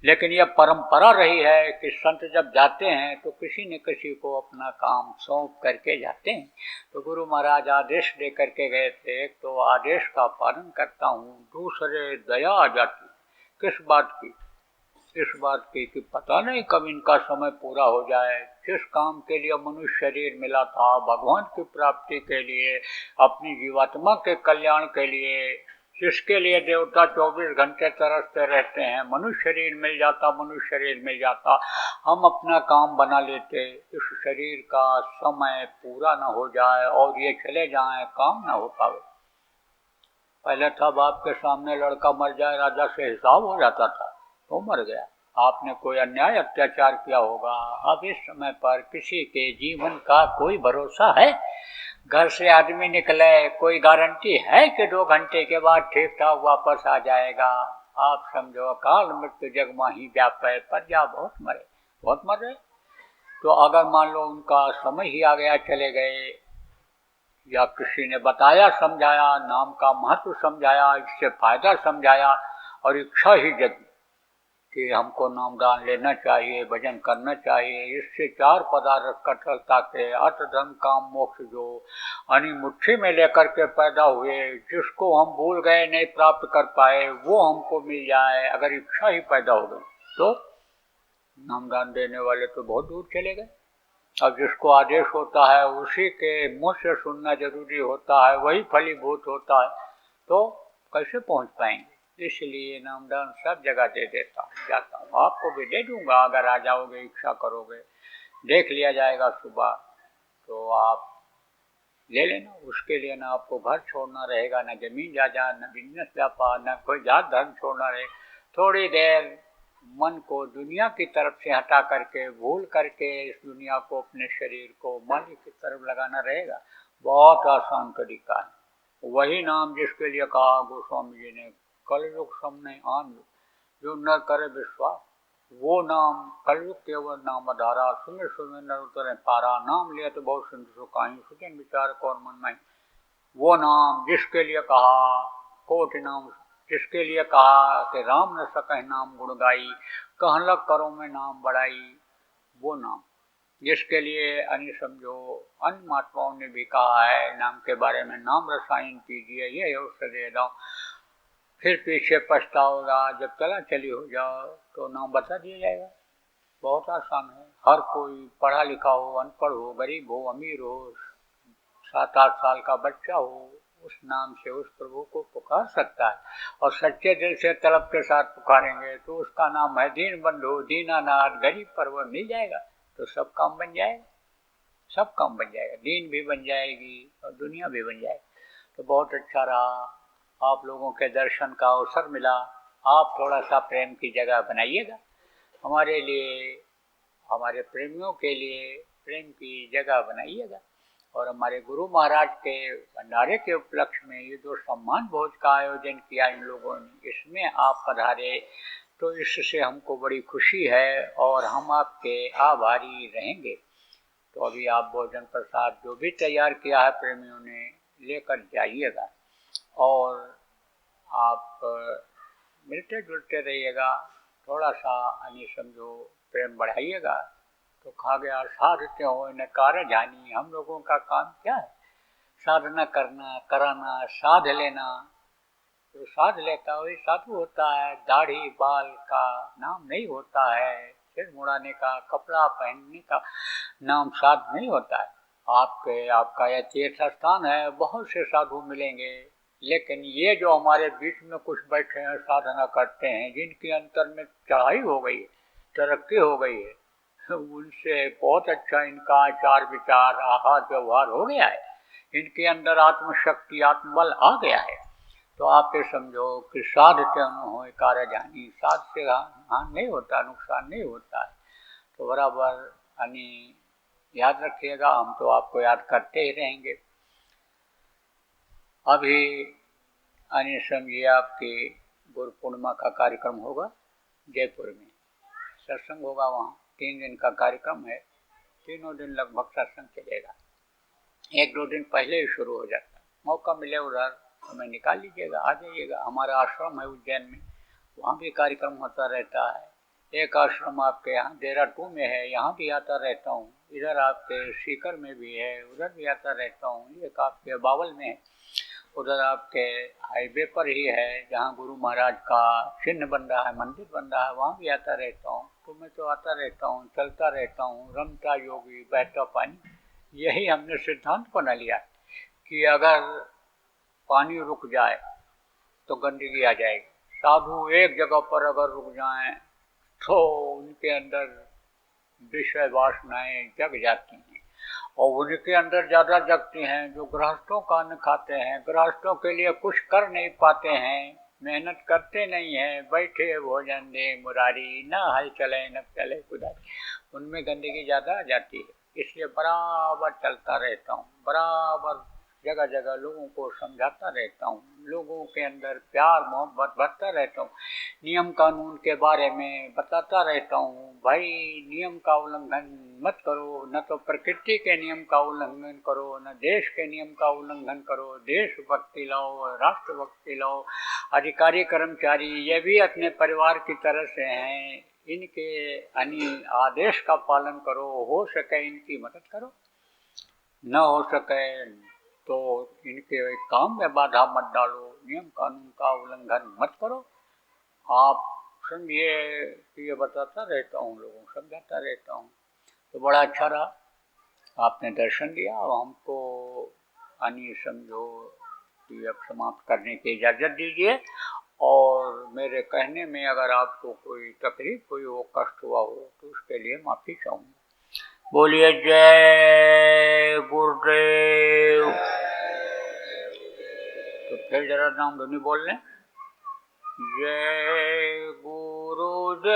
H: लेकिन यह परंपरा रही है कि संत जब जाते हैं तो किसी न किसी को अपना काम सौंप करके जाते हैं। तो गुरु महाराज आदेश दे करके गए थे। एक तो आदेश का पालन करता हूँ, दूसरे दया आ जाती। किस बात की? इस बात की कि पता नहीं कब इनका समय पूरा हो जाए। जिस काम के लिए मनुष्य शरीर मिला था, भगवान की प्राप्ति के लिए, अपनी जीवात्मा के कल्याण के लिए, जिसके लिए देवता 24 घंटे तरसते रहते हैं, मनुष्य शरीर मिल जाता, मनुष्य शरीर मिल जाता, हम अपना काम बना लेते। इस शरीर का समय पूरा न हो जाए और ये चले जाएं, काम न हो पावे। पहले था बाप के सामने लड़का मर जाए, राजा से हिसाब हो जाता था, तो मर गया। आपने कोई अन्याय अत्याचार किया होगा। अब इस समय पर किसी के जीवन का कोई भरोसा है? घर से आदमी निकले, कोई गारंटी है कि 2 घंटे के बाद ठीक ठाक वापस आ जाएगा? आप समझो, अकाल मृत्यु जग माही व्यापै, प्रजा बहुत मरे, बहुत मरे। तो अगर मान लो उनका समय ही आ गया, चले गए, या किसी ने बताया, समझाया, नाम का महत्व समझाया, इससे फायदा समझाया, और इच्छा ही जगी कि हमको नामदान लेना चाहिए, भजन करना चाहिए, इससे 4 पदार्थ कठोरता के अर्थ धर्म काम मोक्ष जो यानी मुट्ठी में लेकर के पैदा हुए, जिसको हम भूल गए, नहीं प्राप्त कर पाए, वो हमको मिल जाए। अगर इच्छा ही पैदा हो गई तो नामदान देने वाले तो बहुत दूर चले गए। अब जिसको आदेश होता है उसी के मुंह से सुनना जरूरी होता है, वही फलीभूत होता है, तो कैसे पहुंच पाएंगे। इसलिए नामदान सब जगह दे देता हूँ, जाता हूँ। आपको भी दे दूंगा, अगर आ जाओगे, इच्छा करोगे, देख लिया जाएगा सुबह, तो आप ले लेना। उसके लिए ना आपको घर छोड़ना रहेगा, ना जमीन जायदाद, ना बिजनेस व्यापार, ना कोई जात धर्म छोड़ना रहे। थोड़ी देर मन को दुनिया की तरफ से हटा करके, भूल करके इस दुनिया को, अपने शरीर को मालिक की तरफ लगाना रहेगा। बहुत आसान तरीका है। वही नाम जिसके लिए कहा गोस्वामी जी ने, कलयुग सामने आन जो न करे विश्वास, वो नाम कलयुग केवल नाम आधारा, सुमिर सुमिर नर उतरे पारा, नाम लिया तो बहुत सुंदर सुखाई, सुचन विचार कौन मन में। वो नाम जिसके लिए कहा कोटि नाम, जिसके लिए कहा कि राम न सके नाम गुण गाई, कहन लग करो में नाम बढ़ाई, वो नाम जिसके लिए अन्य समझो अन्य महात्माओं ने भी कहा है नाम के बारे में, नाम रसायन कीजिए, ये औषध दे दो, फिर पीछे पछताओगा, जब चला चली हो जाओ तो नाम बता दिया जाएगा। बहुत आसान है। हर कोई पढ़ा लिखा हो, अनपढ़ हो, गरीब हो, अमीर हो, 7-8 साल का बच्चा हो, उस नाम से उस प्रभु को पुकार सकता है। और सच्चे दिल से तलब के साथ पुकारेंगे तो उसका नाम है दीन बंधु, दीनानाथ, गरीब पर वह मिल जाएगा, तो सब काम बन जाएगा, सब काम बन जाएगा। दीन भी बन जाएगी और दुनिया भी बन जाएगी। तो बहुत अच्छा रहा, आप लोगों के दर्शन का अवसर मिला। आप थोड़ा सा प्रेम की जगह बनाइएगा हमारे लिए, हमारे प्रेमियों के लिए प्रेम की जगह बनाइएगा। और हमारे गुरु महाराज के भंडारे के उपलक्ष्य में ये जो सम्मान भोज का आयोजन किया इन लोगों ने, इसमें आप पधारे, तो इससे हमको बड़ी खुशी है और हम आपके आभारी रहेंगे। तो अभी आप भोजन प्रसाद जो भी तैयार किया है प्रेमियों ने, लेकर जाइएगा और आप मिलते जुलते रहिएगा, थोड़ा सा अन्य समझो प्रेम बढ़ाइएगा। तो खा गया साधते हो न कार्य जानी, हम लोगों का काम क्या है, साधना करना, कराना, साध लेना। जो साध लेता वही साधु होता है। दाढ़ी बाल का नाम नहीं होता है, सिर मुड़ाने का, कपड़ा पहनने का नाम साध नहीं होता है। आपका यह तीर्थ स्थान है, बहुत से साधु मिलेंगे, लेकिन ये जो हमारे बीच में कुछ बैठे हैं, साधना करते हैं, जिनकी अंतर में चढ़ाई हो गई है, तरक्की हो गई है, उनसे बहुत अच्छा इनका आचार विचार, आहार व्यवहार हो गया है, इनके अंदर आत्मशक्ति, आत्मबल आ गया है। तो आप ये समझो कि साधते हो कार्य जानी, साध से हानि नहीं होता, नुकसान नहीं होता है। तो बराबर यानी याद रखिएगा, हम तो आपको याद करते ही रहेंगे। अभी यानी समझिए आपकी गुरु पूर्णिमा का कार्यक्रम होगा जयपुर में, सत्संग होगा वहाँ। 3 दिन का कार्यक्रम है, तीनों दिन लगभग सत्संग चलेगा। 1-2 दिन पहले ही शुरू हो जाता है। मौका मिले उधर समय निकाल लीजिएगा, आ जाइएगा। हमारा आश्रम है उज्जैन में, वहाँ भी कार्यक्रम होता रहता है। एक आश्रम आपके यहाँ देहरादून में है, यहाँ भी आता रहता हूँ। इधर आपके सीकर में भी है, उधर भी आता रहता हूँ। एक आपके बावल में है, उधर आपके हाईवे पर ही है, जहाँ गुरु महाराज का चिन्ह बन रहा है, मंदिर बन रहा है, वहाँ भी आता रहता हूँ। तो मैं तो आता रहता हूँ, चलता रहता हूँ, रमता योगी बहता पानी। यही हमने सिद्धांत बना लिया कि अगर पानी रुक जाए तो गंदगी आ जाएगी। साधु एक जगह पर अगर रुक जाएं तो उनके अंदर विषय वासनाएं जग जाती हैं, और उनके अंदर ज़्यादा जगती हैं जो गृहस्थों का अन्न खाते हैं, गृहस्थों के लिए कुछ कर नहीं पाते हैं, मेहनत करते नहीं हैं, बैठे भोजन दे मुरारी, न हल चले न चले कुदारी, उनमें गंदगी ज़्यादा आ जाती है। इसलिए बराबर चलता रहता हूँ, बराबर जगह जगह लोगों को समझाता रहता हूँ, लोगों के अंदर प्यार मोहब्बत भरता रहता हूँ, नियम कानून के बारे में बताता रहता हूँ। भाई नियम का उल्लंघन मत करो, न तो प्रकृति के नियम का उल्लंघन करो, न देश के नियम का उल्लंघन करो। देशभक्ति लाओ, राष्ट्रभक्ति लाओ। अधिकारी कर्मचारी ये भी अपने परिवार की तरह से हैं, इनके आदेश का पालन करो, हो सके इनकी मदद करो, न हो सके तो इनके काम में बाधा मत डालो, नियम कानून का उल्लंघन मत करो। आप समझिए कि ये बताता रहता हूँ, लोगों को समझाता रहता हूँ। तो बड़ा अच्छा रहा। आपने दर्शन दिया, अब हमको अन्य समझो कि अब समाप्त करने की इजाज़त दीजिए। और मेरे कहने में अगर आपको कोई तकलीफ हुई हो, कष्ट हुआ हो, तो उसके लिए माफ़ी चाहूँगा। बोलिए जय गुरुदेव। तो फिर जरा नाम धुनी बोल लें। जय गुरुदेव,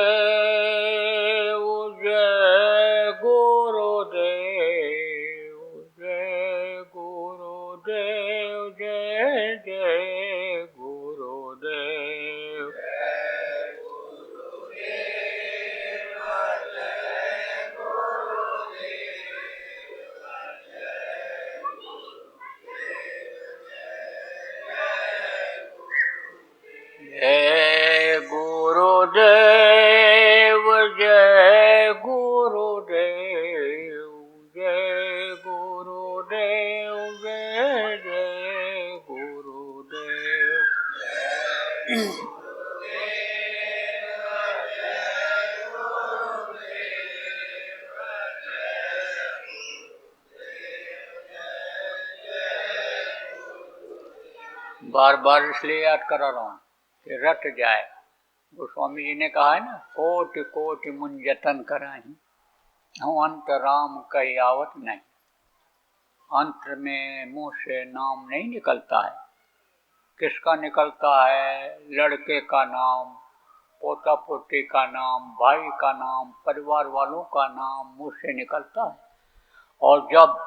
H: जय गुरुदेव, जय गुरुदेव, जय जय गुरुदेव। जय गुरुदेव, जय गुरुदेव, जय गुरुदेव, जय जय गुरुदेव। बार बार इसलिए याद करा रहा हूँ कि रट जाए। गोस्वामी जी ने कहा है ना, कोटि कोटि मुन जतन कराही, हूँ अंत राम कही आवत नहीं। अंत में मुंह से नाम नहीं निकलता है। किसका निकलता है? लड़के का नाम, पोता पोती का नाम, भाई का नाम, परिवार वालों का नाम मुंह से निकलता है। और जब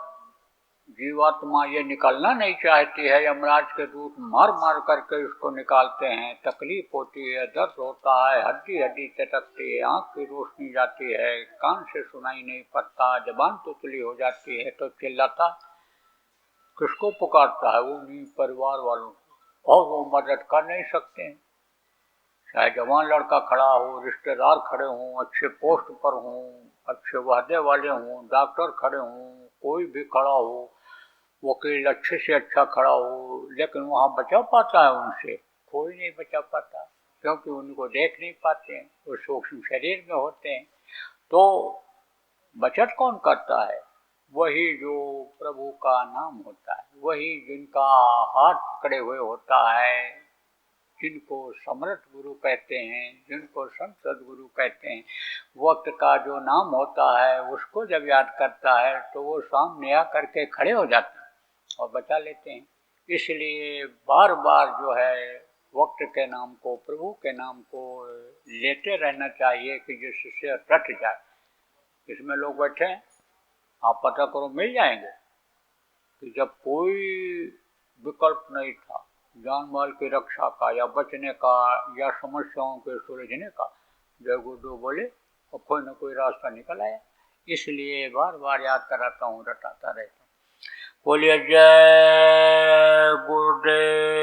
H: जीवात्मा ये निकलना नहीं चाहती है, यमराज के दूत मार मार करके उसको निकालते हैं, तकलीफ होती है, दर्द होता है, हड्डी हड्डी चटकती है, आँख की रोशनी जाती है, कान से सुनाई नहीं पड़ता, जबान तुतली हो जाती है, तो चिल्लाता किसको पुकारता है? वो नहीं परिवार वालों को, और वो मदद कर नहीं सकते हैं। चाहे जवान लड़का खड़ा हो, रिश्तेदार खड़े हों, अच्छे पोस्ट पर हों, अच्छे वादे वाले हों, डॉक्टर खड़े हों, कोई भी खड़ा हो, वकील अच्छे से अच्छा खड़ा हो, लेकिन वहाँ बचा पाता है उनसे? कोई नहीं बचा पाता, क्योंकि उनको देख नहीं पाते हैं, वो सूक्ष्म शरीर में होते हैं। तो बचत कौन करता है? वही जो प्रभु का नाम होता है, वही जिनका हाथ पकड़े हुए होता है, जिनको समर्थ गुरु कहते हैं, जिनको संत सदगुरु कहते हैं। वक्त का जो नाम होता है उसको जब याद करता है तो वो सामने आ करके खड़े हो जाते हैं और बचा लेते हैं। इसलिए बार बार जो है वक्त के नाम को, प्रभु के नाम को लेते रहना चाहिए कि जिससे रट जाए। इसमें लोग बैठे हैं, आप पता करो मिल जाएंगे कि जब कोई विकल्प नहीं था जान माल की रक्षा का या बचने का या समस्याओं के सुलझने का, जय गुरुदेव बोले और कोई ना कोई रास्ता निकल आया। इसलिए बार बार याद कराता हूँ, रटाता रहता हूँ। बोलिए जय गुरुदेव।